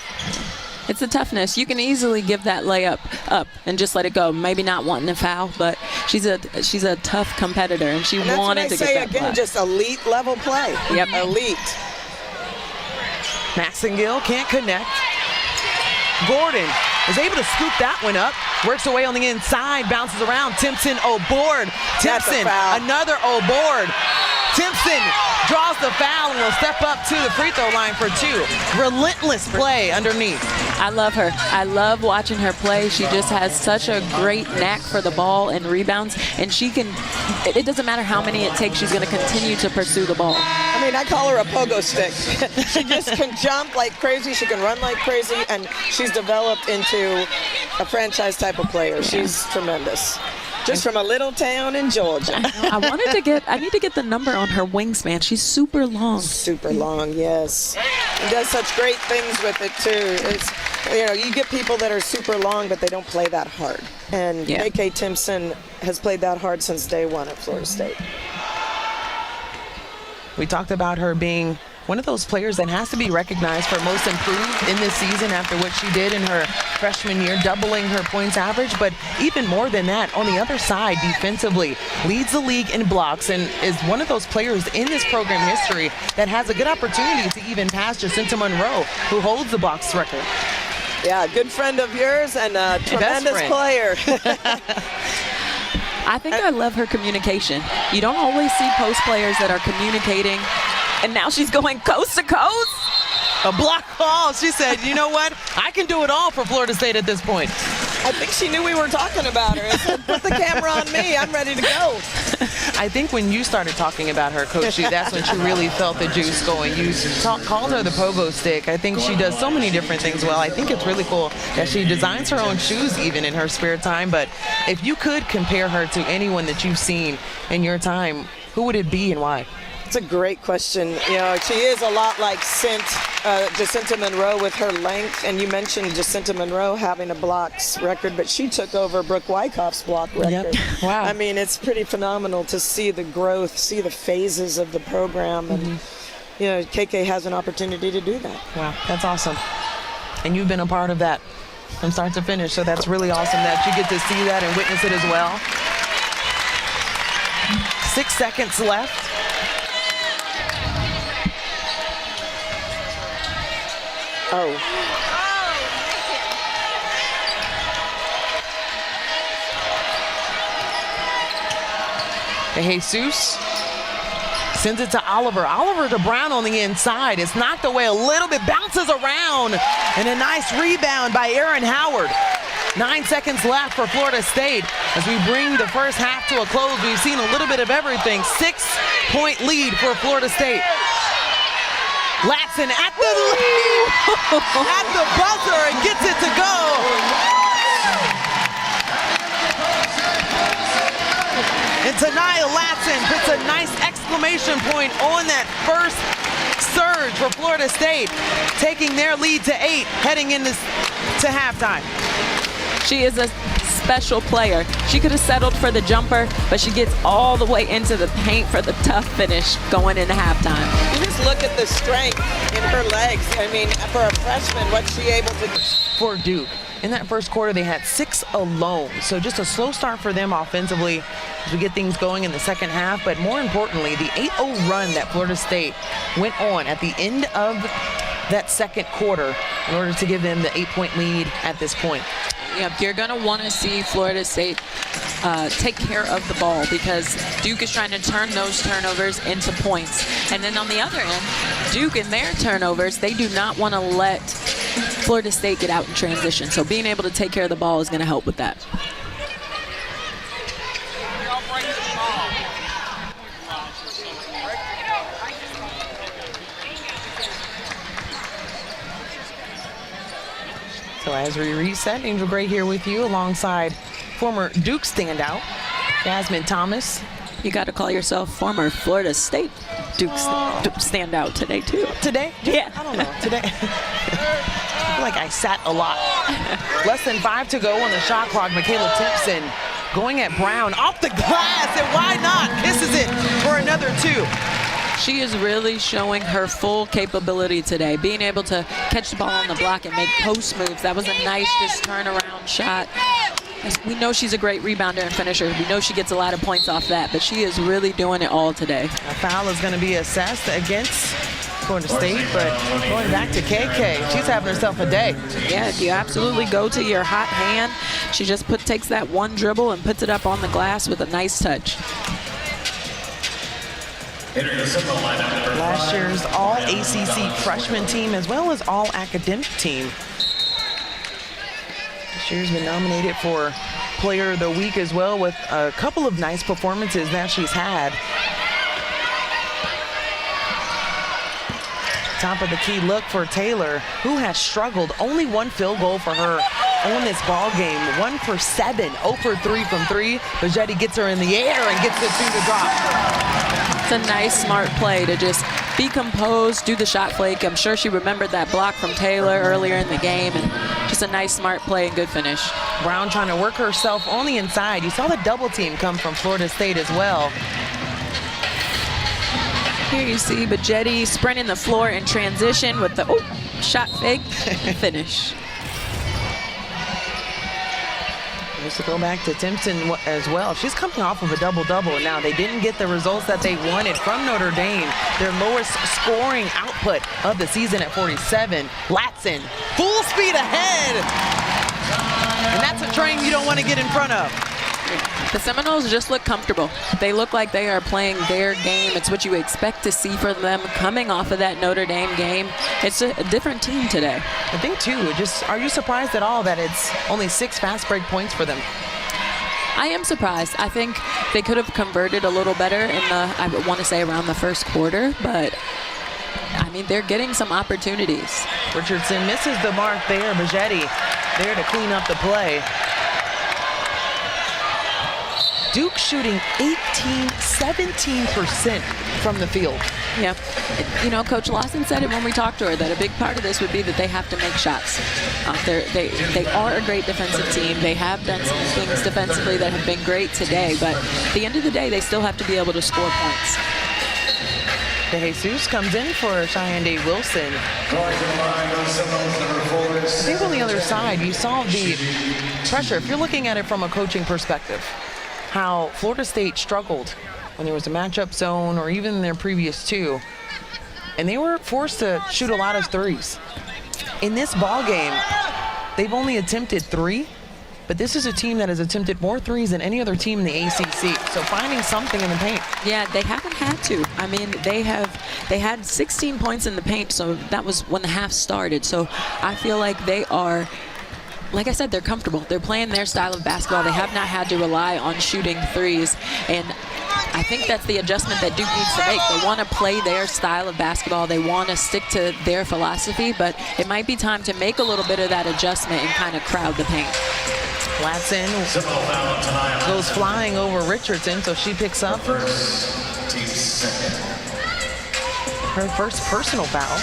It's a toughness. You can easily give that layup up and just let it go. Maybe not wanting to foul, but she's a tough competitor, and she wanted to get that again, block. just elite level play. Yep. Elite. Massengill can't connect. Gordon is able to scoop that one up. Works away on the inside, bounces around. Timpson, board. Timpson, another board. Timpson draws the foul and will step up to the free throw line for 2. Relentless play underneath. I love her. I love watching her play. She just has such a great knack for the ball and rebounds, and she can, it doesn't matter how many it takes, she's going to continue to pursue the ball. I mean, I call her a pogo stick. She just can jump like crazy. She can run like crazy, and she's developed into a franchise type of player. She's tremendous. Just from a little town in Georgia. I need to get the number on her wingspan. She's super long. Super long, yes. And does such great things with it too. It's, you know, you get people that are super long, but they don't play that hard. And KK Timpson has played that hard since day one at Florida State. We talked about her being one of those players that has to be recognized for most improved in this season after what she did in her freshman year, doubling her points average. But even more than that, on the other side, defensively, leads the league in blocks and is one of those players in this program history that has a good opportunity to even pass Jacinta Monroe, who holds the blocks record. Yeah, good friend of yours and a tremendous player. I think I love her communication. You don't always see post players that are communicating, and now she's going coast to coast. A block call. She said, you know what? I can do it all for Florida State at this point. I think she knew we were talking about her. I said, put the camera on me. I'm ready to go. I think when you started talking about her, Coach Hsu, that's when she really felt the juice going. You called her the pogo stick. I think she does so many different things well. I think it's really cool that she designs her own shoes even in her spare time. But if you could compare her to anyone that you've seen in your time, who would it be and why? It's a great question. You know, she is a lot like Jacinta Monroe with her length, and you mentioned Jacinta Monroe having a blocks record, but she took over Brooke Wyckoff's block record. Yep. Wow. I mean, it's pretty phenomenal to see the growth, see the phases of the program, and you know, KK has an opportunity to do that. Wow, that's awesome. And you've been a part of that from start to finish, so that's really awesome that you get to see that and witness it as well. 6 seconds left. Oh. Jesus sends it to Oliver. Oliver to Brown on the inside. It's knocked away a little bit, bounces around, and a nice rebound by Aaron Howard. 9 seconds left for Florida State. As we bring the first half to a close, we've seen a little bit of everything. 6-point lead for Florida State. Latson at the lead, at the buzzer, and gets it to go. And Taniyah Latson puts a nice exclamation point on that first surge for Florida State, taking their lead to 8, heading into halftime. She is a special player. She could have settled for the jumper, but she gets all the way into the paint for the tough finish going into halftime. You just look at the strength in her legs. I mean, for a freshman, what's she able to do? For Duke, in that first quarter, they had 6 alone. So just a slow start for them offensively as we get things going in the second half. But more importantly, the 8-0 run that Florida State went on at the end of that second quarter in order to give them the 8-point lead at this point. Yep, you're going to want to see Florida State take care of the ball because Duke is trying to turn those turnovers into points. And then on the other end, Duke and their turnovers, they do not want to let Florida State get out in transition. So being able to take care of the ball is going to help with that. So as we reset, Angel Gray here with you alongside former Duke standout, Jasmine Thomas. You got to call yourself former Florida State Duke standout today, too. Today? Yeah. I don't know. Today. I feel like I sat a lot. Less than 5 to go on the shot clock. Michaela Timpson going at Brown off the glass, and why not? Kisses it for another 2. She is really showing her full capability today, being able to catch the ball on the block and make post moves. That was a nice just turnaround shot. We know she's a great rebounder and finisher. We know she gets a lot of points off that, but she is really doing it all today. A foul is going to be assessed against Florida State, but going back to KK, she's having herself a day. Yeah, you absolutely go to your hot hand. She just takes that one dribble and puts it up on the glass with a nice touch. Entering the Seminole lineup, number Last 5, year's all Brianna ACC Gonzalez. freshman team as well as all academic team. This year's been nominated for Player of the Week as well with a couple of nice performances that she's had. Top of the key look for Taylor, who has struggled. Only one field goal for her on this ball game. 1 for 7, 0 for 3 from 3. Bajetti gets her in the air and gets the 2 to drop. It's a nice, smart play to just be composed, do the shot fake. I'm sure she remembered that block from Taylor earlier in the game, and just a nice, smart play and good finish. Brown trying to work herself on the inside. You saw the double team come from Florida State as well. Here you see Bajetti sprinting the floor in transition with the shot fake and finish. Just to go back to Timpson as well. She's coming off of a double-double. Now, they didn't get the results that they wanted from Notre Dame. Their lowest scoring output of the season at 47. Latson, full speed ahead. And that's a train you don't want to get in front of. The Seminoles just look comfortable. They look like they are playing their game. It's what you expect to see from them coming off of that Notre Dame game. It's a different team today. I think, too, are you surprised at all that it's only 6 fast break points for them? I am surprised. I think they could have converted a little better in I want to say around the first quarter, but I mean, they're getting some opportunities. Richardson misses the mark there. Bajetti there to clean up the play. Duke shooting 17% from the field. Yeah. You know, Coach Lawson said it when we talked to her, that a big part of this would be that they have to make shots. They are a great defensive team. They have done some things defensively that have been great today, but at the end of the day, they still have to be able to score points. De Jesus comes in for Cheyenne Day Wilson. Calling to the line, those Seminoles, number 4. I think on the other side, you saw the pressure. If you're looking at it from a coaching perspective, how Florida State struggled when there was a matchup zone or even in their previous 2. And they were forced to shoot a lot of threes. In this ball game, they've only attempted 3, but this is a team that has attempted more threes than any other team in the ACC. So finding something in the paint. Yeah, they haven't had to. I mean, they had 16 points in the paint, so that was when the half started. So I feel like they are, like I said, they're comfortable. They're playing their style of basketball. They have not had to rely on shooting threes. And I think that's the adjustment that Duke needs to make. They want to play their style of basketball. They want to stick to their philosophy, but it might be time to make a little bit of that adjustment and kind of crowd the paint. Latson goes flying over Richardson, so she picks up her first personal foul.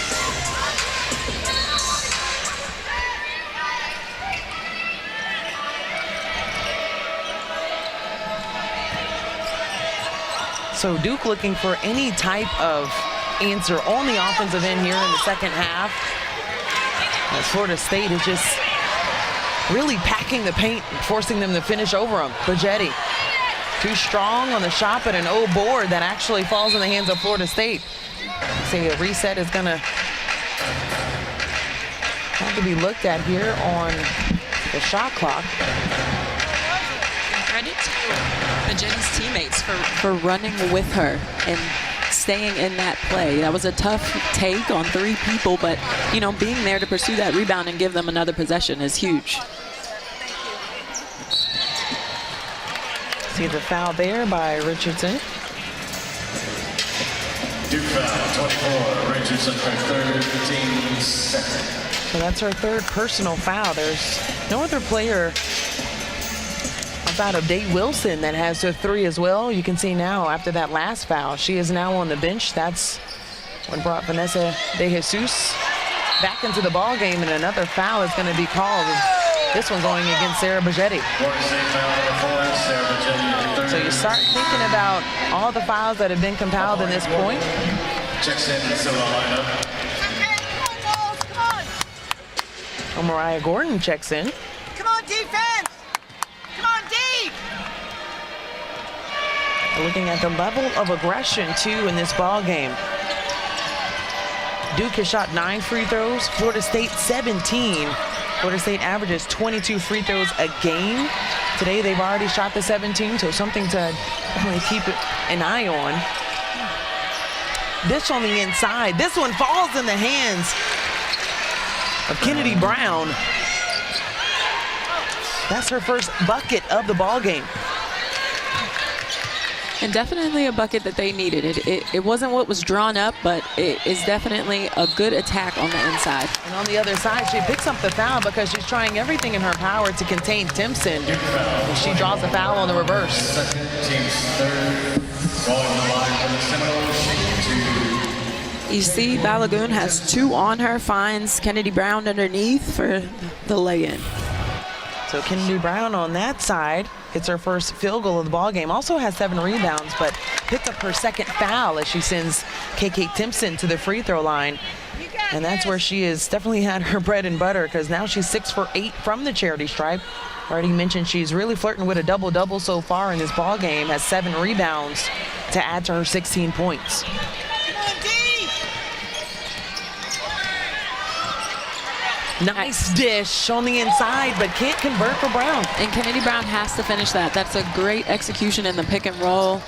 So Duke looking for any type of answer on the offensive end here in the second half. As Florida State is just really packing the paint and forcing them to finish over them. Bajetti, too strong on the shot, but an board that actually falls in the hands of Florida State. Say a reset is gonna have to be looked at here on the shot clock. Credit to Bajetti's teammates for running with her and staying in that play. That was a tough take on 3 people, but, you know, being there to pursue that rebound and give them another possession is huge. See the foul there by Richardson. Duke foul, 24, Richardson, her third, team second. So that's her 3rd personal foul. There's no other player outside of Day Wilson that has her 3 as well. You can see now after that last foul, she is now on the bench. That's what brought Vanessa De Jesus back into the ball game, and another foul is going to be called. This one going against Sarah Bajetti. So you start thinking about all the fouls that have been compiled in this point. Checks in the lineup. Well, Mariah Gordon checks in. Come on, defense! Come on, deep! Looking at the level of aggression, too, in this ball game. Duke has shot 9 free throws. Florida State, 17. Florida State averages 22 free throws a game. Today, they've already shot the 17, so something to definitely keep an eye on. dish on the inside. This one falls in the hands of Kennedy Brown. That's her first bucket of the ball game. And definitely a bucket that they needed. It wasn't what was drawn up, but it is definitely a good attack on the inside. And on the other side, she picks up the foul because she's trying everything in her power to contain Timpson. And she draws a foul on the reverse. Second, team's third. Going to the line for the Seminoles, shooting 2. You see Balagoon has 2 on her, finds Kennedy Brown underneath for the lay-in. So Kennedy Brown on that side gets her first field goal of the ball game. Also has 7 rebounds, but picked up her second foul as she sends KK Timpson to the free throw line. And that's where she has definitely had her bread and butter, because now she's 6 for 8 from the charity stripe. Already mentioned she's really flirting with a double-double so far in this ball game. Has 7 rebounds to add to her 16 points. Nice dish on the inside, but can't convert for Brown. And Kennedy Brown has to finish that. That's a great execution in the pick and roll.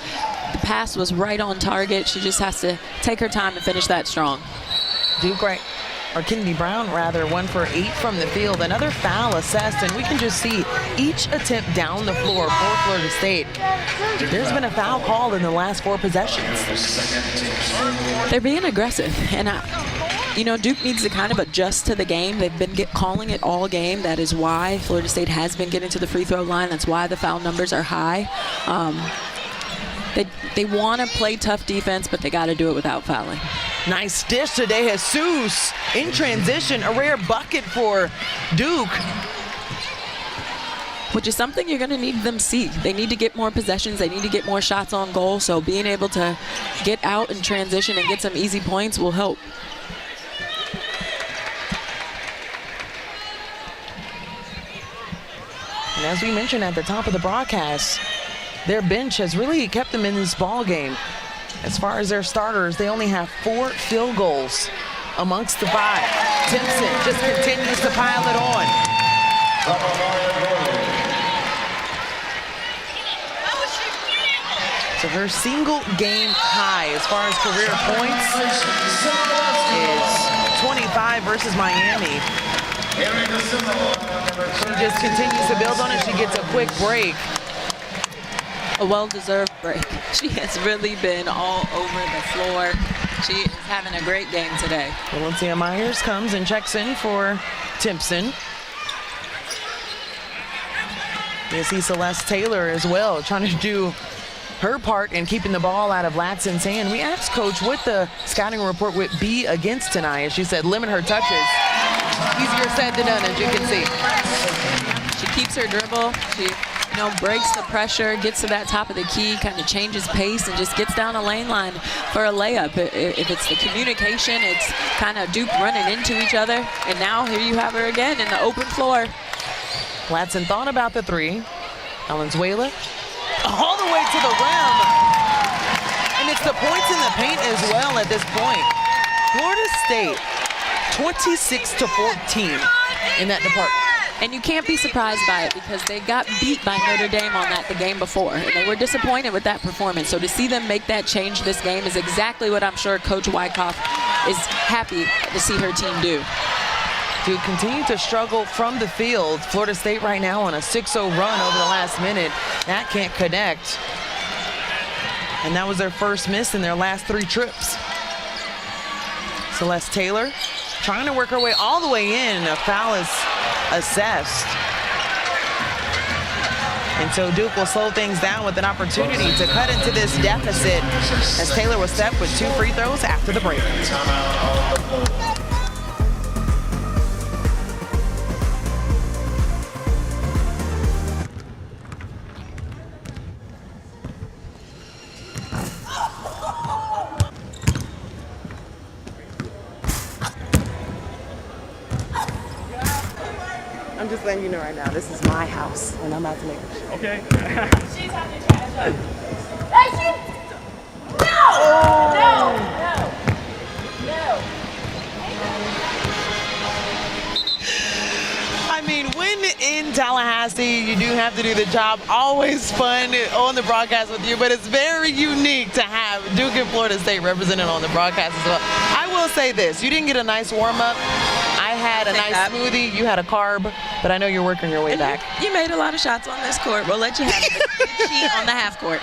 The pass was right on target. She just has to take her time to finish that strong. Kennedy Brown, 1 for 8 from the field. Another foul assessed, and we can just see each attempt down the floor for Florida State. There's been a foul called in the last 4 possessions. They're being aggressive, and you know, Duke needs to kind of adjust to the game. They've been calling it all game. That is why Florida State has been getting to the free throw line. That's why the foul numbers are high. They want to play tough defense, but they got to do it without fouling. Nice dish today, Jesus in transition. A rare bucket for Duke. Which is something you're going to need them see. They need to get more possessions. They need to get more shots on goal. So being able to get out in transition and get some easy points will help. And as we mentioned at the top of the broadcast, their bench has really kept them in this ball game. As far as their starters, they only have 4 field goals amongst the 5. Timpson just continues to pile it on. So her single game high as far as career points is 25 versus Miami. She just continues to build on it. She gets a quick break. A well-deserved break. She has really been all over the floor. She is having a great game today. Valencia Myers comes and checks in for Timpson. You see Celeste Taylor as well, trying to do her part in keeping the ball out of Latson's hand. We asked Coach what the scouting report would be against tonight, and she said limit her touches. Easier said than done, as you can see. She keeps her dribble. She breaks the pressure, gets to that top of the key, kind of changes pace, and just gets down a lane line for a layup. If it's the communication, it's kind of Duke running into each other. And now here you have her again in the open floor. Latson thought about the 3. Valenzuela all the way to the rim. And it's the points in the paint as well at this point. Florida State, 26-14 in that department. And you can't be surprised by it because they got beat by Notre Dame on that the game before. And they were disappointed with that performance. So to see them make that change this game is exactly what I'm sure Coach Wyckoff is happy to see her team do. To continue to struggle from the field. Florida State right now on a 6-0 run over the last minute. That can't connect. And that was their first miss in their last 3 trips. Celeste Taylor trying to work her way all the way in. A foul is assessed. And so Duke will slow things down with an opportunity to cut into this deficit as Taylor was stepped with 2 free throws after the break. I'm just letting you know right now, this is my house, and I'm about to make a show. Okay. She's on the trash. No! I mean, when in Tallahassee. You do have to do the job. Always fun on the broadcast with you, but it's very unique to have Duke and Florida State represented on the broadcast as well. I will say this. You didn't get a nice warm-up. I had a nice smoothie. You had a carb, but I know you're working your way back. You made a lot of shots on this court. We'll let you have the sheet on the half court.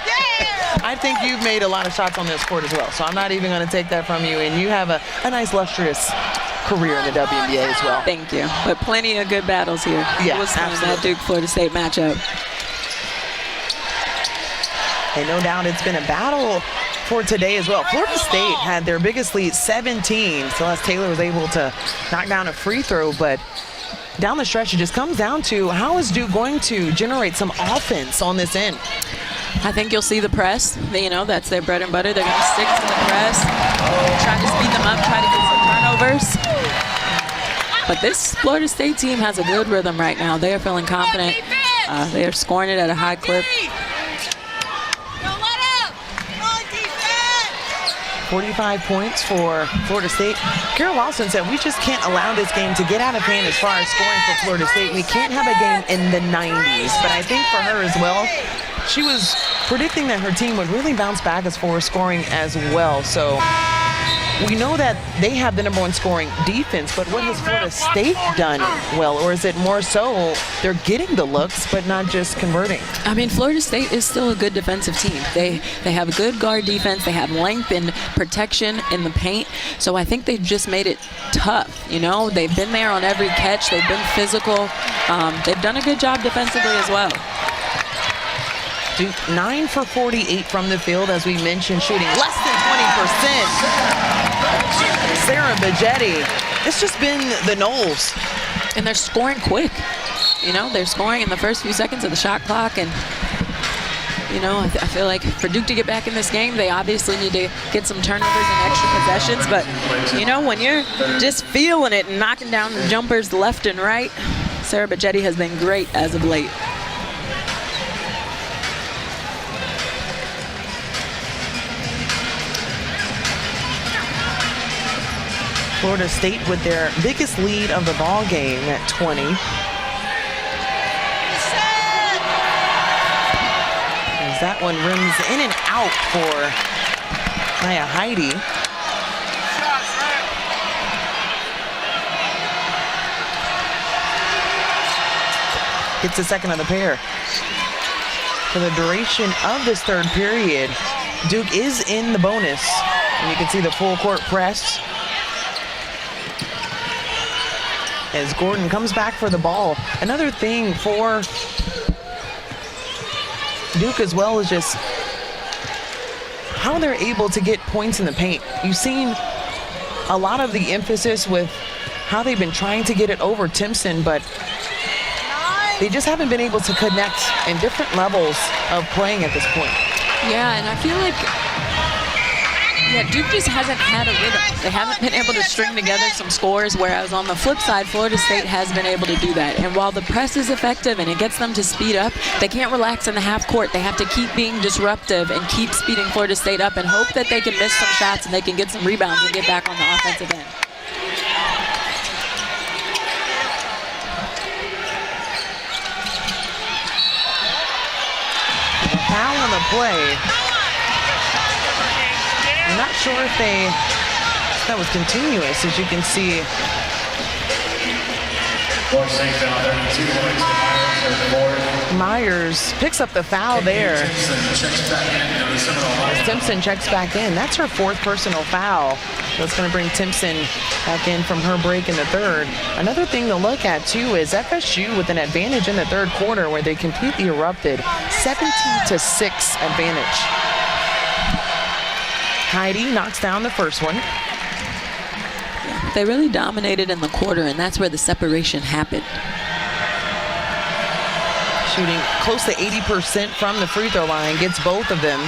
I think you've made a lot of shots on this court as well, so I'm not even going to take that from you. And you have a nice, lustrous career in the WNBA as well. Thank you. But plenty of good battles here. Yeah, We'll see that Duke-Florida State matchup. And no doubt it's been a battle for today as well. Florida State had their biggest lead, 17. Celeste Taylor was able to knock down a free throw, but down the stretch, it just comes down to how is Duke going to generate some offense on this end? I think you'll see the press. You know, that's their bread and butter. They're going to stick to the press, try to speed them up, try to get some turnovers. But this Florida State team has a good rhythm right now. They are feeling confident. They are scoring it at a high clip. 45 points for Florida State. Carol Lawson said, we just can't allow this game to get out of hand as far as scoring for Florida State. We can't have a game in the 90s. But I think for her as well, she was predicting that her team would really bounce back as far as scoring as well. So we know that they have the #1 scoring defense, but what has Florida State done well? Or is it more so they're getting the looks, but not just converting? I mean, Florida State is still a good defensive team. They have a good guard defense. They have length and protection in the paint. So I think they've just made it tough. You know, they've been there on every catch. They've been physical. They've done a good job defensively as well. Duke 9 for 48 from the field, as we mentioned, shooting less than 20%. Sarah Bajetti, it's just been the Noles. And they're scoring quick. You know, they're scoring in the first few seconds of the shot clock. And, you know, I feel like for Duke to get back in this game, they obviously need to get some turnovers and extra possessions. But, you know, when you're just feeling it and knocking down the jumpers left and right, Sarah Bajetti has been great as of late. Florida State with their biggest lead of the ball game at 20. As that one rims in and out for Maya Heidi. Gets the second of the pair. For the duration of this third period, Duke is in the bonus. And you can see the full court press as Gordon comes back for the ball. Another thing for Duke as well is just how they're able to get points in the paint. You've seen a lot of the emphasis with how they've been trying to get it over Timpson, but they just haven't been able to connect in different levels of playing at this point. Yeah, and I feel like Duke just hasn't had a rhythm. They haven't been able to string together some scores, whereas on the flip side, Florida State has been able to do that. And while the press is effective and it gets them to speed up, they can't relax in the half court. They have to keep being disruptive and keep speeding Florida State up and hope that they can miss some shots and they can get some rebounds and get back on the offensive end. Foul on the play. I'm not sure if that was continuous, as you can see. Myers picks up the foul there. Timpson checks back in. That's her fourth personal foul. So it's going to bring Timpson back in from her break in the third. Another thing to look at, too, is FSU with an advantage in the third quarter where they completely erupted. 17-6 advantage. Heidi knocks down the first one. They really dominated in the quarter, and that's where the separation happened. Shooting close to 80% from the free throw line, gets both of them.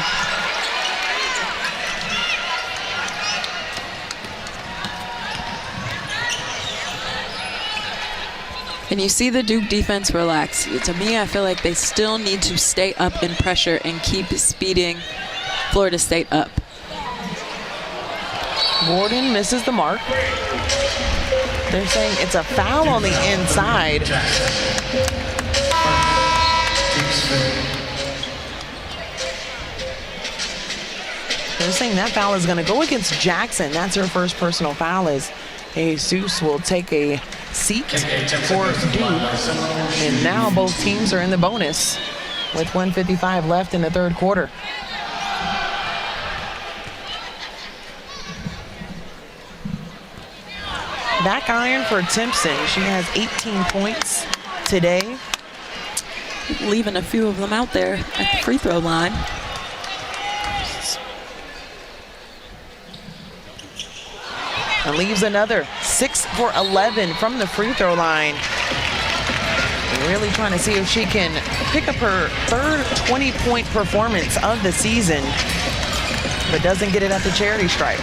And you see the Duke defense relax. To me, I feel like they still need to stay up in pressure and keep speeding Florida State up. Gordon misses the mark. They're saying it's a foul on the inside. They're saying that foul is going to go against Jackson. That's her first personal foul as Jesus will take a seat for Duke. And now both teams are in the bonus with 1:55 left in the third quarter. Back iron for Timpson. She has 18 points today. Leaving a few of them out there at the free throw line. And leaves another 6 for 11 from the free throw line. Really trying to see if she can pick up her third 20-point performance of the season, but doesn't get it at the charity stripe.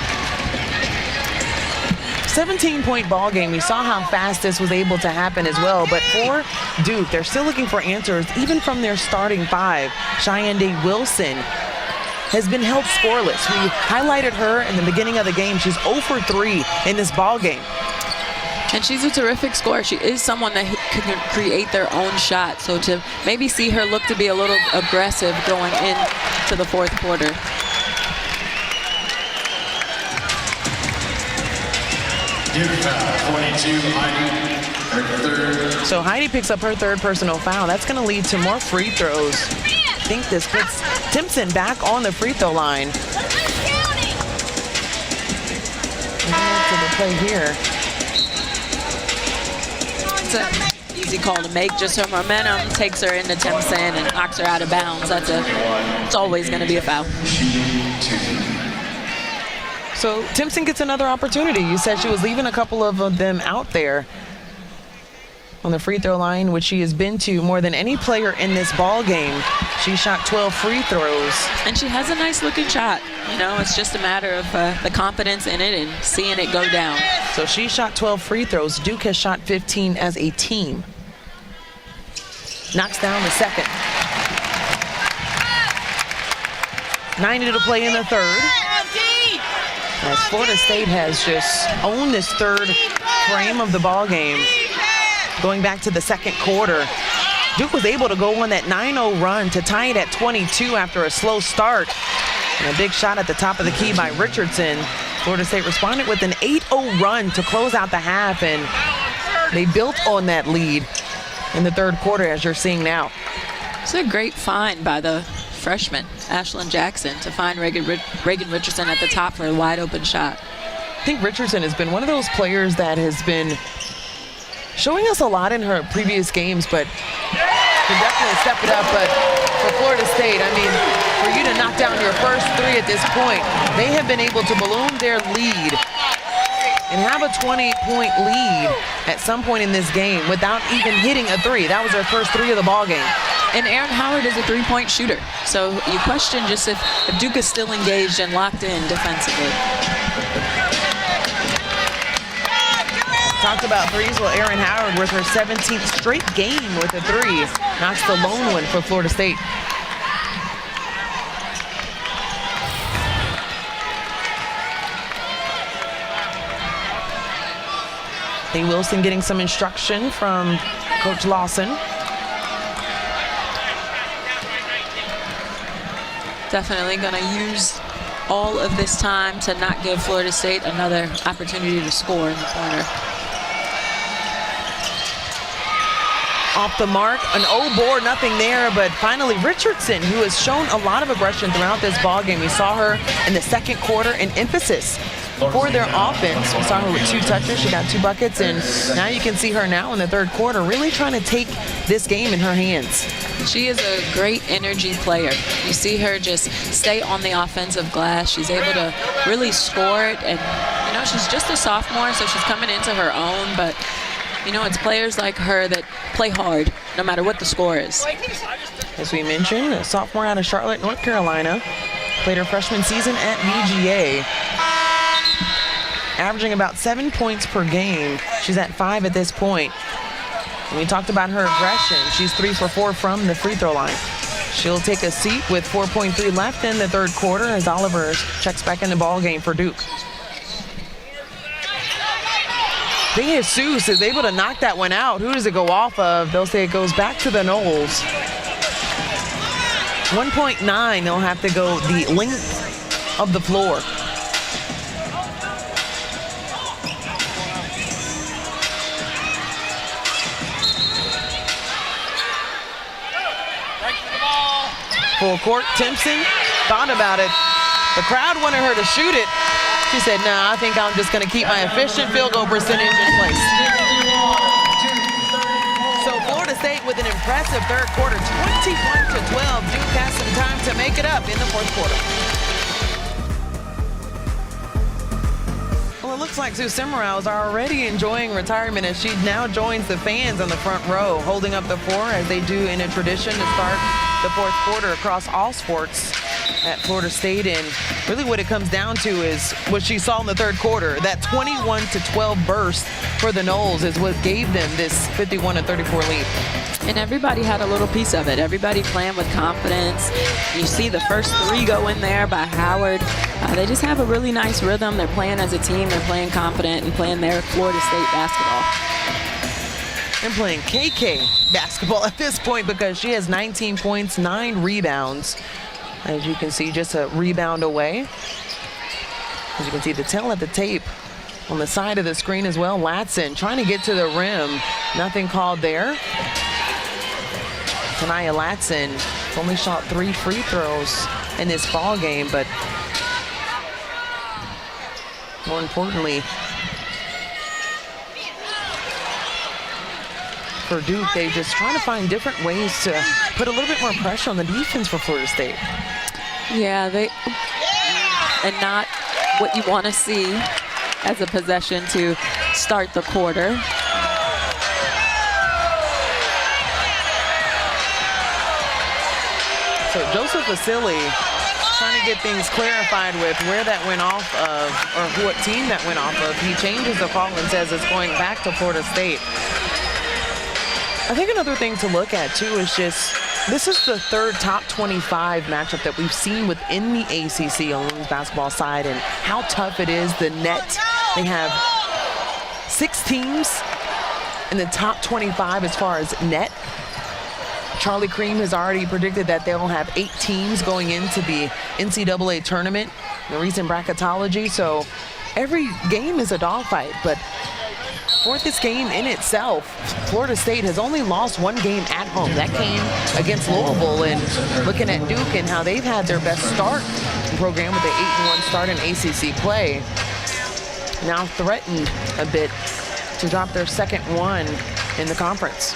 17-point ball game. We saw how fast this was able to happen as well, but for Duke, they're still looking for answers, even from their starting five. Cheyenne Day Wilson has been held scoreless. We highlighted her in the beginning of the game. She's 0 for 3 in this ball game. And she's a terrific scorer. She is someone that can create their own shot. So to maybe see her look to be a little aggressive going into the fourth quarter. Foul, 22, Heidi, her third. So Heidi picks up her third personal foul. That's going to lead to more free throws. I think this puts Timpson back on the free throw line. To the play here. It's an easy call to make. Just her momentum takes her into Timpson and knocks her out of bounds. It's always going to be a foul. So Timpson gets another opportunity. You said she was leaving a couple of them out there on the free throw line, which she has been to more than any player in this ball game. She shot 12 free throws. And she has a nice looking shot. You know, it's just a matter of the confidence in it and seeing it go down. So she shot 12 free throws. Duke has shot 15 as a team. Knocks down the second. 90 to play in the third. As Florida State has just owned this third frame of the ball game. Going back to the second quarter, Duke was able to go on that 9-0 run to tie it at 22 after a slow start. And a big shot at the top of the key by Richardson. Florida State responded with an 8-0 run to close out the half, and they built on that lead in the third quarter, as you're seeing now. It's a great find by the freshman, Ashlyn Jackson, to find Reagan Richardson at the top for a wide open shot. I think Richardson has been one of those players that has been showing us a lot in her previous games, but can definitely step it up. But for Florida State, I mean, for you to knock down your first three at this point, they have been able to balloon their lead and have a 20-point lead at some point in this game without even hitting a three. That was their first three of the ball game. And Erin Howard is a three-point shooter. So you question just if Duke is still engaged and locked in defensively. Talked about threes. Well, Erin Howard with her 17th straight game with a three. Knocks the lone one for Florida State. Lee Wilson getting some instruction from Coach Lawson. Definitely going to use all of this time to not give Florida State another opportunity to score in the corner. Off the mark, an O board, nothing there, but finally Richardson, who has shown a lot of aggression throughout this ball game. We saw her in the second quarter, an emphasis for their offense. We saw her with 2 touches, she got 2 buckets, and now you can see her now in the third quarter really trying to take this game in her hands. She is a great energy player. You see her just stay on the offensive glass. She's able to really score it, and you know, she's just a sophomore, so she's coming into her own, but you know, it's players like her that play hard no matter what the score is. As we mentioned, a sophomore out of Charlotte, North Carolina, played her freshman season at UGA, averaging about 7 points per game. She's at 5 at this point. And we talked about her aggression. She's 3 for 4 from the free throw line. She'll take a seat with 4.3 left in the third quarter as Oliver checks back in the ball game for Duke. De Jesus is able to knock that one out. Who does it go off of? They'll say it goes back to the Noles. 1.9, they'll have to go the length of the floor. Full court, Timpson thought about it. The crowd wanted her to shoot it. She said, nah, I think I'm just gonna keep my efficient field goal percentage in place. So Florida State with an impressive third quarter, 21-12. Duke has some time to make it up in the fourth quarter. Well, it looks like Sue Semrau is already enjoying retirement as she now joins the fans on the front row, holding up the floor as they do in a tradition to start the fourth quarter across all sports at Florida State. And really what it comes down to is what she saw in the third quarter. That 21-12 burst for the Noles is what gave them this 51-34 lead. And everybody had a little piece of it. Everybody playing with confidence. You see the first three go in there by Howard. They just have a really nice rhythm. They're playing as a team. They're playing confident and playing their Florida State basketball. And playing KK basketball at this point because she has 19 points, 9 rebounds. As you can see, just a rebound away. As you can see, the tail of the tape on the side of the screen as well. Latson trying to get to the rim. Nothing called there. Taniyah Latson only shot 3 free throws in this ball game, but more importantly, for Duke, they just trying to find different ways to put a little bit more pressure on the defense for Florida State. Yeah, and not what you want to see as a possession to start the quarter. So Joseph Vasili trying to get things clarified with where that went off of, or what team that went off of. He changes the call and says it's going back to Florida State. I think another thing to look at too is just, this is the third top 25 matchup that we've seen within the ACC on the women's basketball side, and how tough it is. The net, they have 6 teams in the top 25 as far as net. Charlie Cream has already predicted that they'll have 8 teams going into the NCAA tournament, the recent bracketology. So every game is a dogfight, but for this game in itself, Florida State has only lost 1 game at home. That came against Louisville. And looking at Duke and how they've had their best start program with the 8-1 start in ACC play, now threatened a bit to drop their second one in the conference.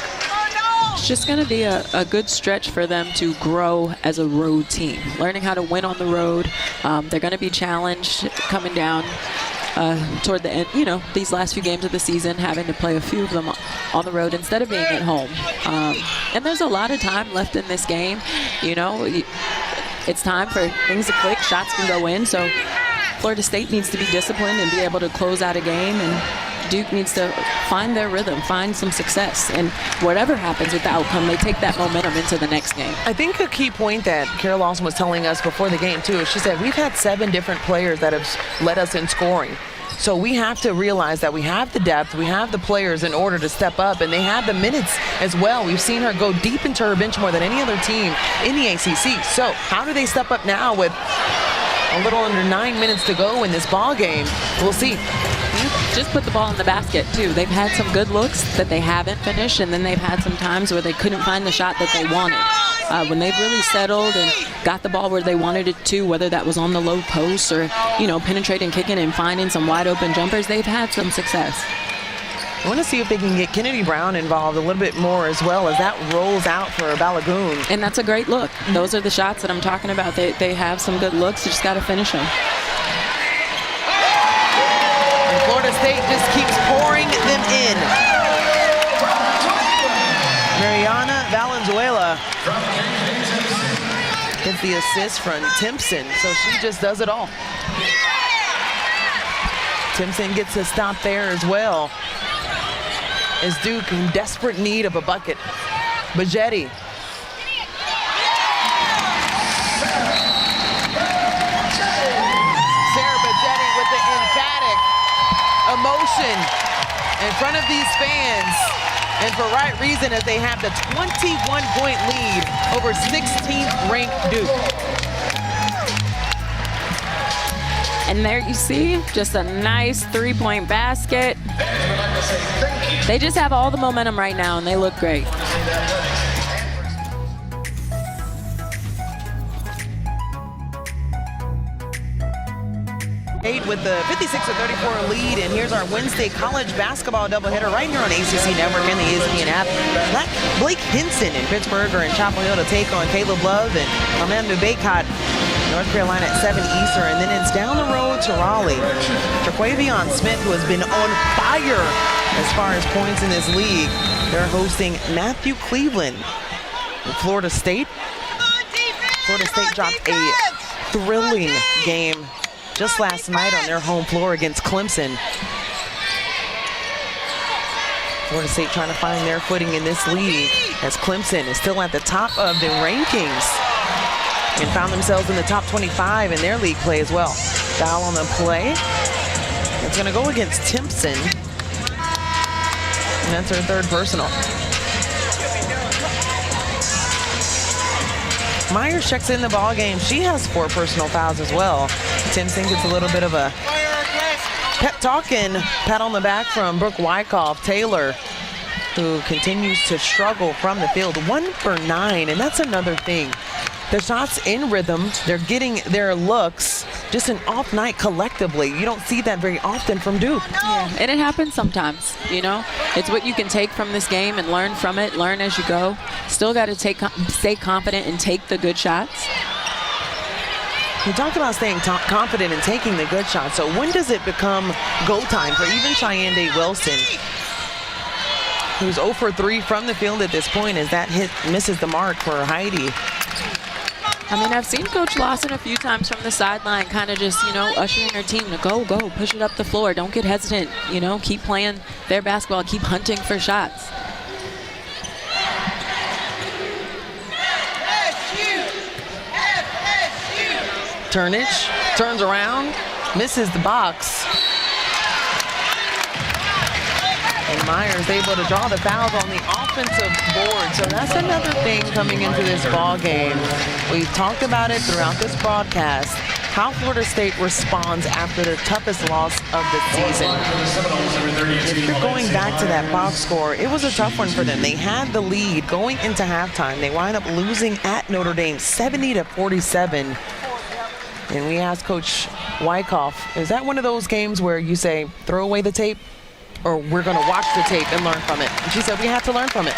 It's just going to be a good stretch for them to grow as a road team, learning how to win on the road. They're going to be challenged coming down toward the end, you know, these last few games of the season, having to play a few of them on the road instead of being at home. And there's a lot of time left in this game. You know, it's time for things to click, shots can go in. So Florida State needs to be disciplined and be able to close out a game, and Duke needs to find their rhythm, find some success, and whatever happens with the outcome, they take that momentum into the next game. I think a key point that Carol Lawson was telling us before the game too is she said we've had 7 different players that have led us in scoring. So we have to realize that we have the depth, we have the players in order to step up, and they have the minutes as well. We've seen her go deep into her bench more than any other team in the ACC. So how do they step up now with a little under 9 minutes to go in this ball game? We'll see. Just put the ball in the basket too. They've had some good looks that they haven't finished, and then they've had some times where they couldn't find the shot that they wanted. When they've really settled and got the ball where they wanted it to, whether that was on the low post or, you know, penetrating, kicking, and finding some wide open jumpers, they've had some success. I want to see if they can get Kennedy Brown involved a little bit more as well, as that rolls out for Balagoon. And that's a great look. Those are the shots that I'm talking about. They have some good looks. You just got to finish them. And Florida State just keeps pouring them in. Mariana Valenzuela gets the assist from Timpson, so she just does it all. Timpson gets a stop there as well, as Duke in desperate need of a bucket. Bajetti. Sarah Bajetti with the emphatic emotion in front of these fans. And for right reason, as they have the 21-point lead over 16th ranked Duke. And there you see, just a nice three-point basket. They just have all the momentum right now, and they look great. With the 56-34 lead, and here's our Wednesday college basketball doubleheader right here on ACC Network and the ESPN app. Blake Hinson in Pittsburgh or in Chapel Hill to take on Caleb Love and Armando Bacot, North Carolina at 7 Eastern, and then it's down the road to Raleigh. Traquavion Smith, who has been on fire as far as points in this league, they're hosting Matthew Cleveland. Florida State. Florida State dropped a thrilling game just last night on their home floor against Clemson. Florida State trying to find their footing in this league as Clemson is still at the top of the rankings and found themselves in the top 25 in their league play as well. Foul on the play. It's gonna go against Timpson. And that's her third personal. Myers checks in the ball game. She has 4 personal fouls as well. Timpson gets a little bit of a pep talk and pat on the back from Brooke Wyckoff. Taylor, who continues to struggle from the field, 1 for 9, and that's another thing. The shots in rhythm, they're getting their looks. Just an off night collectively. You don't see that very often from Duke. Yeah, and it happens sometimes, you know. It's what you can take from this game and learn from it, learn as you go. Still got to stay confident and take the good shots. We talked about staying confident and taking the good shots. So when does it become go time for even Cheyenne Day Wilson, who's 0 for 3 from the field at this point, as that hit misses the mark for Heidi? I mean, I've seen Coach Lawson a few times from the sideline kind of just, you know, ushering her team to go, push it up the floor. Don't get hesitant, you know, keep playing their basketball, keep hunting for shots. Turnage turns around, misses the box. And Myers able to draw the fouls on the offensive board. So that's another thing coming into this ball game. We've talked about it throughout this broadcast, how Florida State responds after their toughest loss of the season. If you're going back to that box score, it was a tough one for them. They had the lead going into halftime. They wind up losing at Notre Dame 70-47. And we asked Coach Wyckoff, is that one of those games where you say, throw away the tape, or we're going to watch the tape and learn from it? And she said, we have to learn from it.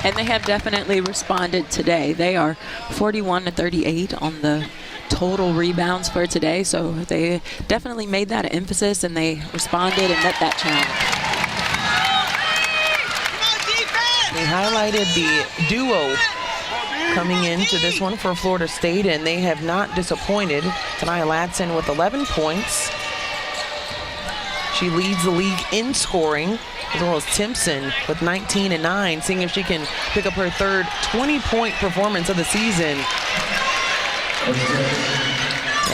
And they have definitely responded today. They are 41-38 on the total rebounds for today. So they definitely made that an emphasis, and they responded and met that challenge. They highlighted the duo coming into this one for Florida State, and they have not disappointed. Tania Latson with 11 points. She leads the league in scoring, as well as Timpson with 19 and 9, seeing if she can pick up her third 20-point performance of the season.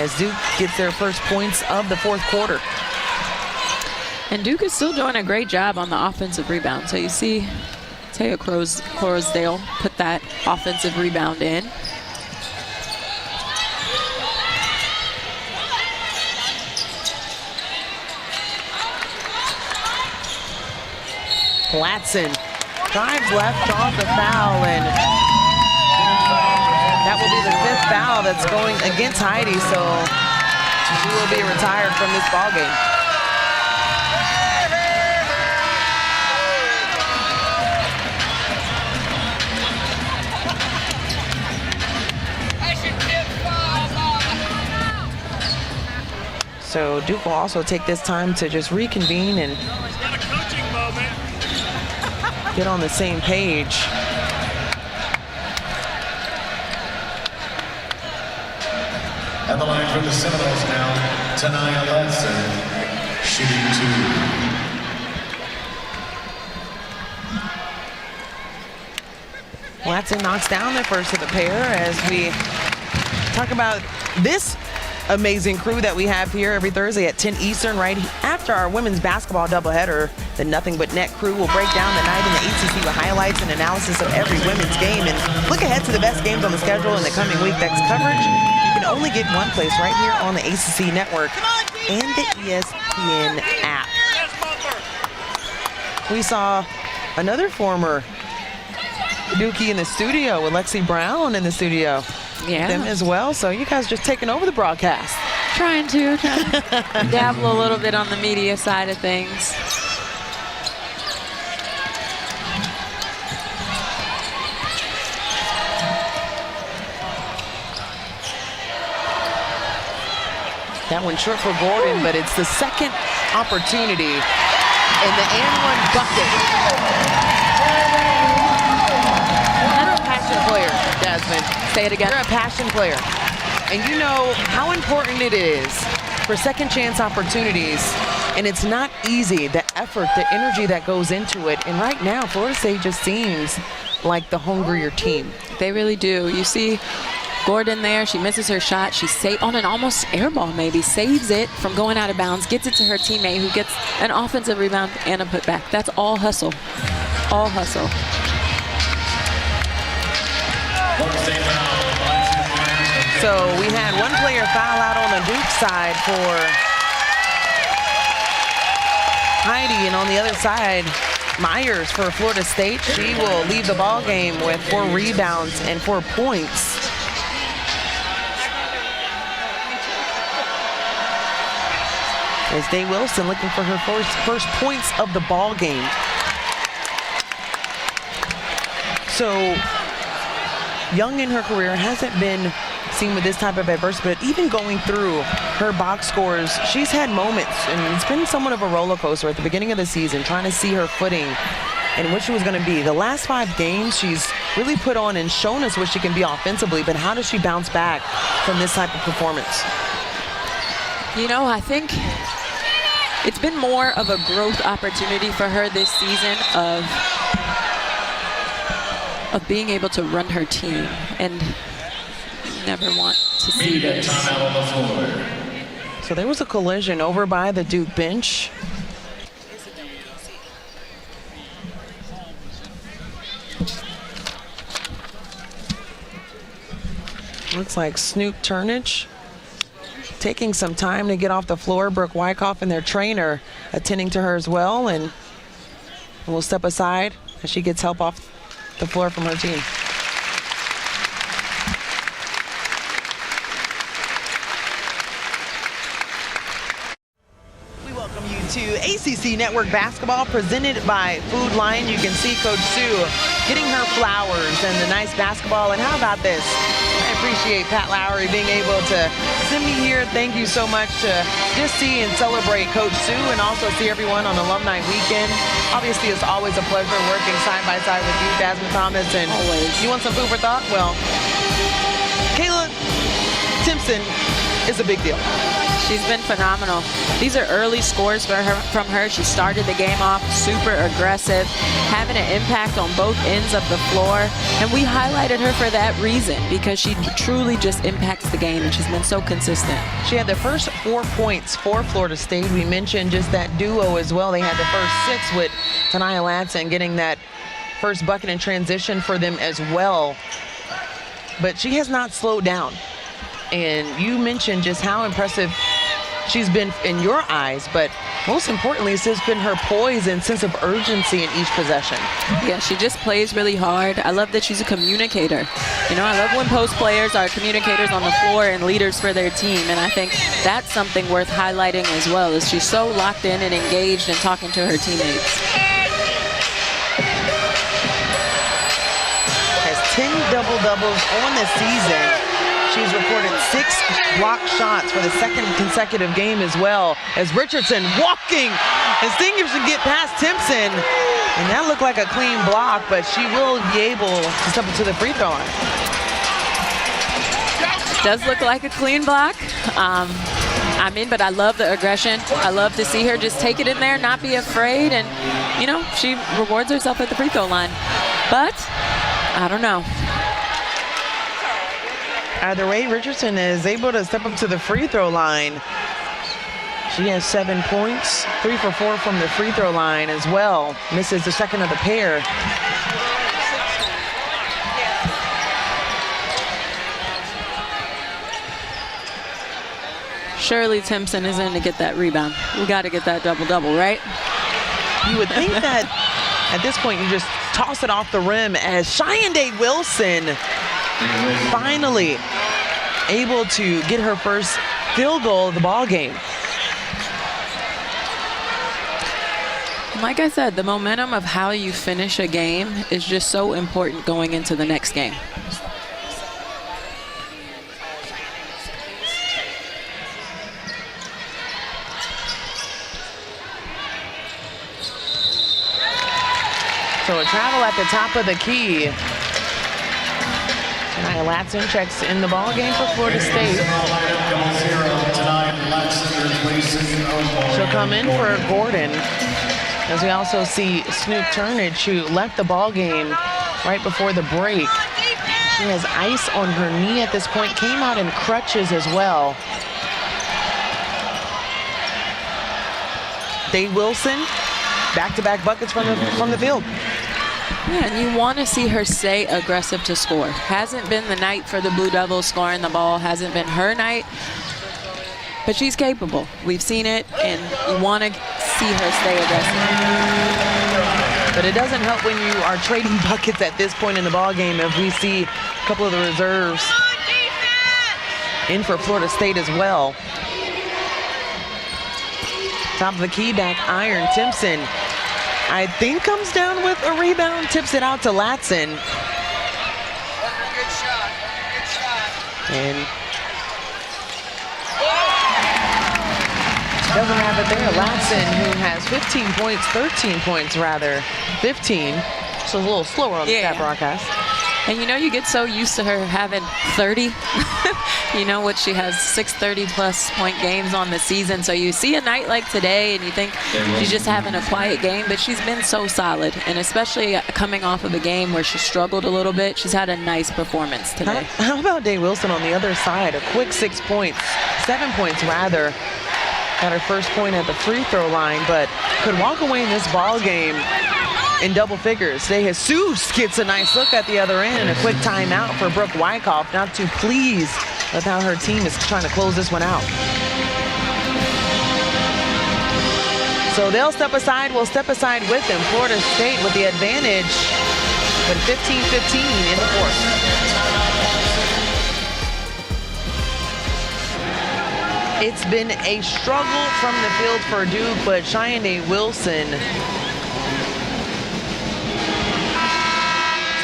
As Duke gets their first points of the fourth quarter. And Duke is still doing a great job on the offensive rebound. So you see Taya Croasdale put that offensive rebound in. Latson drives left, draws the foul, and that will be the 5th foul that's going against Heidi, so she will be retired from this ball game. So Duke will also take this time to just reconvene and get on the same page. At the line for the Seminoles now, Tania Latson, shooting 2. Latson knocks down the first of the pair as we talk about this amazing crew that we have here every Thursday at 10 Eastern, right after our women's basketball doubleheader. The Nothing But Net crew will break down the night in the ACC with highlights and analysis of every women's game and look ahead to the best games on the schedule in the coming week. That's coverage you can only get one place, right here on the ACC network and the ESPN app. We saw another former Dookie in the studio with Lexi Brown in the studio. Yeah. Them as well. So you guys just taking over the broadcast. Trying to dabble a little bit on the media side of things. That one short for Gordon, but it's the second opportunity and the and one bucket. You're a passion player, Jasmine. Say it again. You're a passion player. And you know how important it is for second chance opportunities. And it's not easy, the effort, the energy that goes into it. And right now, Florida State just seems like the hungrier team. They really do. You see Gordon there, she misses her shot. She on an almost air ball maybe, saves it from going out of bounds, gets it to her teammate who gets an offensive rebound and a putback. That's all hustle. All hustle. So we had one player foul out on the Duke side for Heidi, and on the other side, Myers for Florida State. She will leave the ball game with 4 rebounds and 4 points. As Day Wilson looking for her first points of the ball game. So young in her career, hasn't been seen with this type of adversity, but even going through her box scores, she's had moments, and it's been somewhat of a roller coaster at the beginning of the season, trying to see her footing and what she was going to be. The last 5 games, she's really put on and shown us what she can be offensively, but how does she bounce back from this type of performance? You know, I think it's been more of a growth opportunity for her this season of being able to run her team, and never want to see this. So there was a collision over by the Duke bench. Looks like Snoop Turnage taking some time to get off the floor. Brooke Wyckoff and their trainer attending to her as well, and we'll step aside as she gets help off the floor from her team. We welcome you to ACC Network Basketball presented by Food Lion. You can see Coach Sue getting her flowers and the nice basketball. And how about this? I appreciate Pat Lowry being able to send me here. Thank you so much to just see and celebrate Coach Sue and also see everyone on Alumni Weekend. Obviously, it's always a pleasure working side by side with you, Jasmine Thomas. And always. You want some food for thought? Well, Kayla Timpson is a big deal. She's been phenomenal. These are early scores from her. She started the game off super aggressive, having an impact on both ends of the floor. And we highlighted her for that reason, because she truly just impacts the game, and she's been so consistent. She had the first 4 points for Florida State. We mentioned just that duo as well. They had the first 6 with Tanaya Latson getting that first bucket in transition for them as well. But she has not slowed down. And you mentioned just how impressive she's been in your eyes, but most importantly, it's just been her poise and sense of urgency in each possession. Yeah, she just plays really hard. I love that she's a communicator. You know, I love when post players are communicators on the floor and leaders for their team, and I think that's something worth highlighting as well, is she's so locked in and engaged and talking to her teammates. Has 10 double-doubles on the season. She's recorded 6 block shots for the second consecutive game as well, as Richardson walking and seeing if she can get past Timpson. And that looked like a clean block, but she will be able to step up to the free throw line. Does look like a clean block. But I love the aggression. I love to see her just take it in there, not be afraid, and, you know, she rewards herself at the free throw line. But I don't know. Either way, Richardson is able to step up to the free throw line. She has 7 points, 3 for 4 from the free throw line as well. Misses the second of the pair. Shirley Timpson is in to get that rebound. We got to get that double-double, right? You would think that at this point you just toss it off the rim as Cheyenne Wilson finally able to get her first field goal of the ball game. Like I said, the momentum of how you finish a game is just so important going into the next game. So a travel at the top of the key. Nia Latson checks in the ball game for Florida State. She'll come in for Gordon. As we also see Snoop Turnage, who left the ball game right before the break. She has ice on her knee at this point, came out in crutches as well. Day Wilson, back-to-back buckets from the field. Yeah, and you want to see her stay aggressive to score. Hasn't been the night for the Blue Devils scoring the ball, hasn't been her night, but she's capable. We've seen it, and you want to see her stay aggressive. But it doesn't help when you are trading buckets at this point in the ball game if we see a couple of the reserves in for Florida State as well. Top of the key, back iron. Timpson, I think, comes down with a rebound, tips it out to Latson. Good shot. Good shot. And doesn't have it there. Latson, who has 15 points, 13 points rather, 15. So a little slower on the stat broadcast. And you know, you get so used to her having 30. You know what, she has 6 30-plus point games on the season. So you see a night like today and you think she's just having a quiet game, but she's been so solid. And especially coming off of a game where she struggled a little bit, she's had a nice performance today. How about Day Wilson on the other side? A quick 6 points, 7 points rather. Got her first point at the free throw line, but could walk away in this ball game in double figures. De Jesus gets a nice look at the other end, and a quick timeout for Brooke Wyckoff. Not too pleased with how her team is trying to close this one out. So they'll step aside. We'll step aside with them. Florida State with the advantage, but 15-15 in the fourth. It's been a struggle from the field for Duke, but Cheyenne Wilson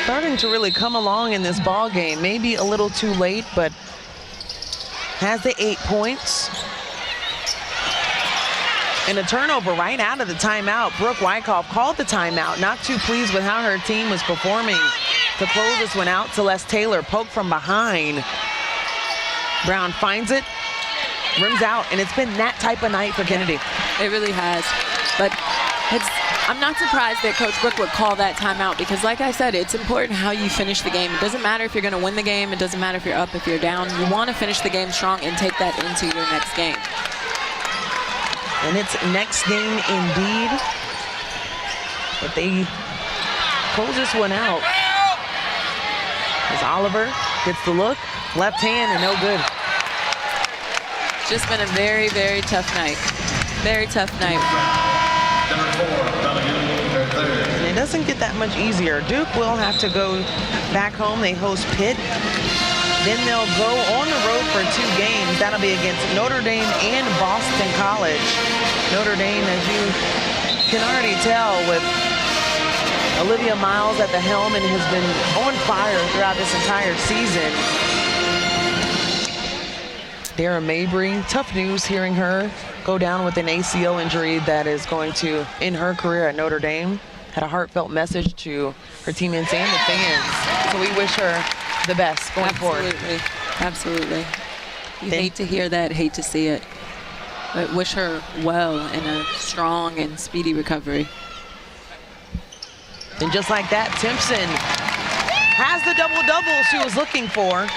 starting to really come along in this ball game. Maybe a little too late, but has the 8 points. And a turnover right out of the timeout. Brooke Wyckoff called the timeout. Not too pleased with how her team was performing. To close this one out, Celeste Taylor poked from behind. Brown finds it, rims out, and it's been that type of night for Kennedy. It really has. But I'm not surprised that Coach Brooke would call that timeout because, like I said, it's important how you finish the game. It doesn't matter if you're going to win the game. It doesn't matter if you're up, if you're down. You want to finish the game strong and take that into your next game. And it's next game indeed. But they close this one out. As Oliver gets the look, left hand, and no good. It's just been a very, very tough night. Very tough night. And it doesn't get that much easier. Duke will have to go back home. They host Pitt. Then they'll go on the road for 2 games. That'll be against Notre Dame and Boston College. Notre Dame, as you can already tell, with Olivia Miles at the helm, and has been on fire throughout this entire season. Dara Mabry, tough news hearing her go down with an ACL injury that is going to end her career at Notre Dame. Had a heartfelt message to her teammates and the fans. So we wish her the best going forward. Absolutely. You hate to hear that, hate to see it. But wish her well in a strong and speedy recovery. And just like that, Timpson has the double-double she was looking for.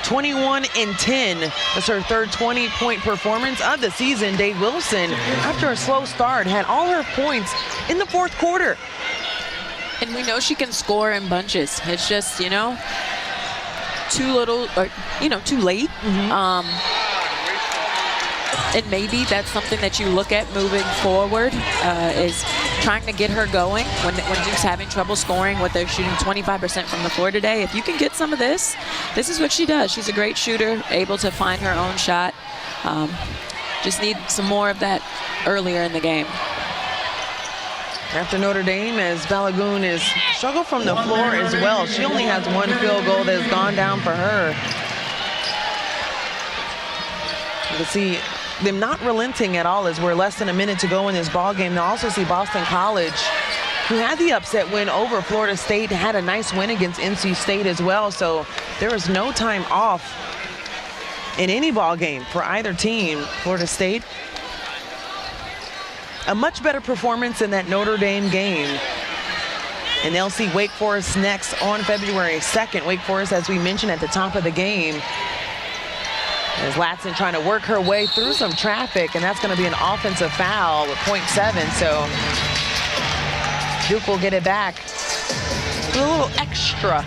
21 and 10. That's her third 20-point performance of the season. Day Wilson, after a slow start, had all her points in the fourth quarter. And we know she can score in bunches. It's just, you know, too little, or, you know, too late. And maybe that's something that you look at moving forward, is trying to get her going when Duke's having trouble scoring, what they're shooting 25% from the floor today. If you can get some of this is what she does. She's a great shooter, able to find her own shot. Just need some more of that earlier in the game. After Notre Dame, as Balagoon is struggled from the floor as well. She only has one field goal that's gone down for her. You can see them not relenting at all as we're less than a minute to go in this ball game. They'll also see Boston College, who had the upset win over Florida State, had a nice win against NC State as well. So there is no time off in any ball game for either team. Florida State, a much better performance in that Notre Dame game. And they'll see Wake Forest next on February 2nd. Wake Forest, as we mentioned at the top of the game, as Latson trying to work her way through some traffic, and that's going to be an offensive foul with .7. So Duke will get it back with a little extra.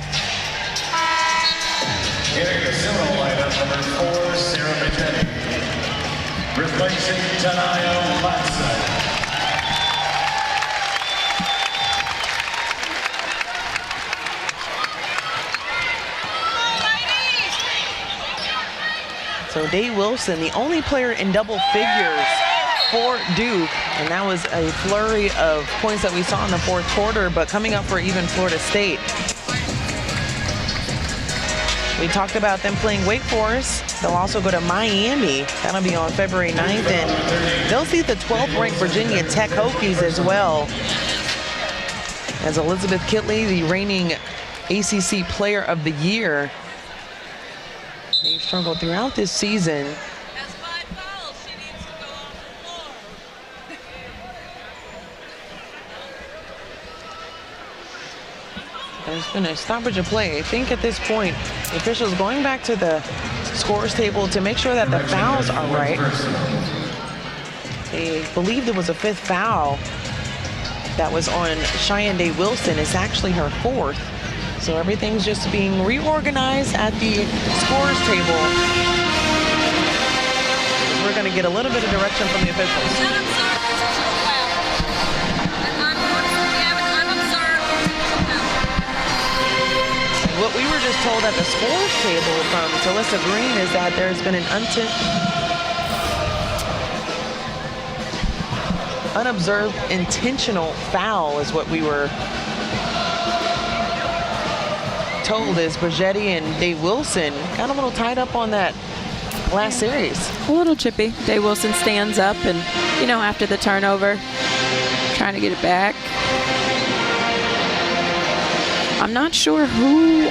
Getting the civil lineup, number 4, Sarah Majetti. Replacing Tanayo Latson. So Day Wilson, the only player in double figures for Duke, and that was a flurry of points that we saw in the fourth quarter, but coming up for even Florida State. We talked about them playing Wake Forest. They'll also go to Miami. That'll be on February 9th, and they'll see the 12th-ranked Virginia Tech Hokies as well, as Elizabeth Kitley, the reigning ACC Player of the Year. They've struggled throughout this season. Has 5 fouls. She needs to go off the floor. There's been a stoppage of play. I think at this point, the officials going back to the scores table to make sure that the fouls are right. They believe there was a 5th foul that was on Cheyenne Day Wilson. It's actually her 4th. So everything's just being reorganized at the scores table. We're going to get a little bit of direction from the officials. Unobserved intentional foul. We have an unobserved intentional foul. What we were just told at the scores table from Talissa Green is that there's been an unobserved intentional foul is what we were told, is Bragetti and Day Wilson got a little tied up on that last series. A little chippy. Day Wilson stands up and, you know, after the turnover, trying to get it back. I'm not sure who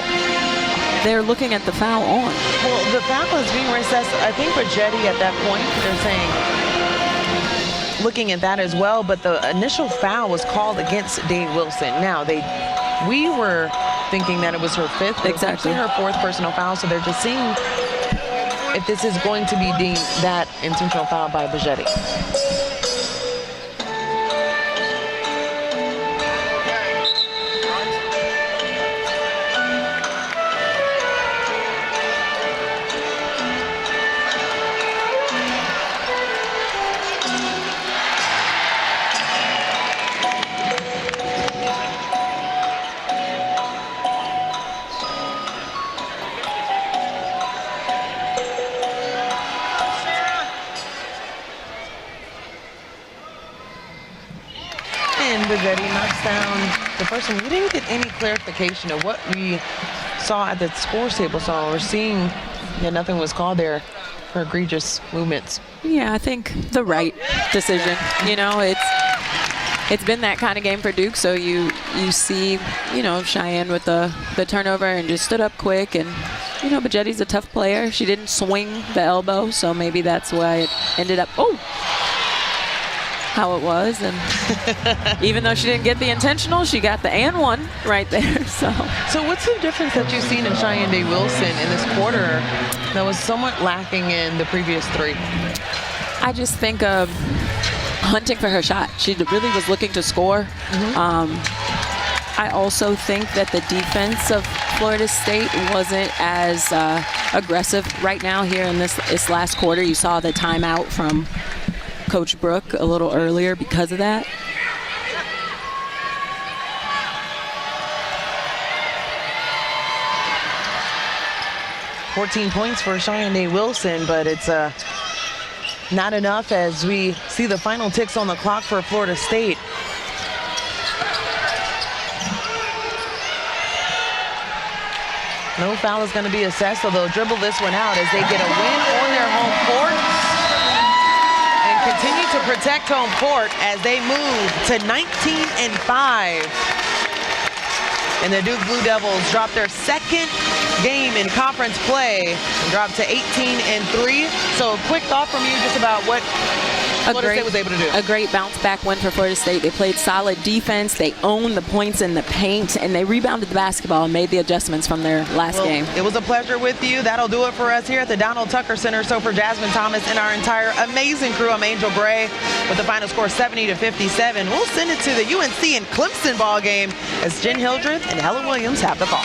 they're looking at the foul on. Well, the foul is being recessed. I think Bragetti at that point, they're saying, looking at that as well, but the initial foul was called against Day Wilson. Now, we were thinking that it was her 5th. Exactly. Her 4th personal foul, so they're just seeing if this is going to be deemed that intentional foul by Bragetti. Bragetti knocks down the first one. We didn't get any clarification of what we saw at the scores table, so we're seeing that nothing was called there for egregious movements. Yeah, I think the right decision. You know, it's been that kind of game for Duke, so you see, you know, Cheyenne with the turnover and just stood up quick, and, you know, Bragetti's a tough player. She didn't swing the elbow, so maybe that's why it ended up, how it was. And even though she didn't get the intentional, she got the and one. right there. So what's the difference that you've seen in Cheyenne Day Wilson in this quarter that was somewhat lacking in the previous 3? I just think of hunting for her shot. She really was looking to score. I also think that the defense of Florida State wasn't as aggressive right now here in this last quarter. You saw the timeout from Coach Brooke a little earlier because of that. $14 points for Cheyenne Day Wilson, but it's not enough as we see the final ticks on the clock for Florida State. No foul is going to be assessed, so they'll dribble this one out as they get a win on their home court and continue to protect home court as they move to 19-5. And the Duke Blue Devils drop their second game in conference play and drop to 18-3. So a quick thought from you just about what Florida State was able to do. A great bounce back win for Florida State. They played solid defense. They owned the points in the paint, and they rebounded the basketball and made the adjustments from their last game. It was a pleasure with you. That'll do it for us here at the Donald Tucker Center. So for Jasmine Thomas and our entire amazing crew, I'm Angel Gray with the final score 70-57. We'll send it to the UNC and Clemson ball game as Jen Hildreth and Helen Williams have the ball.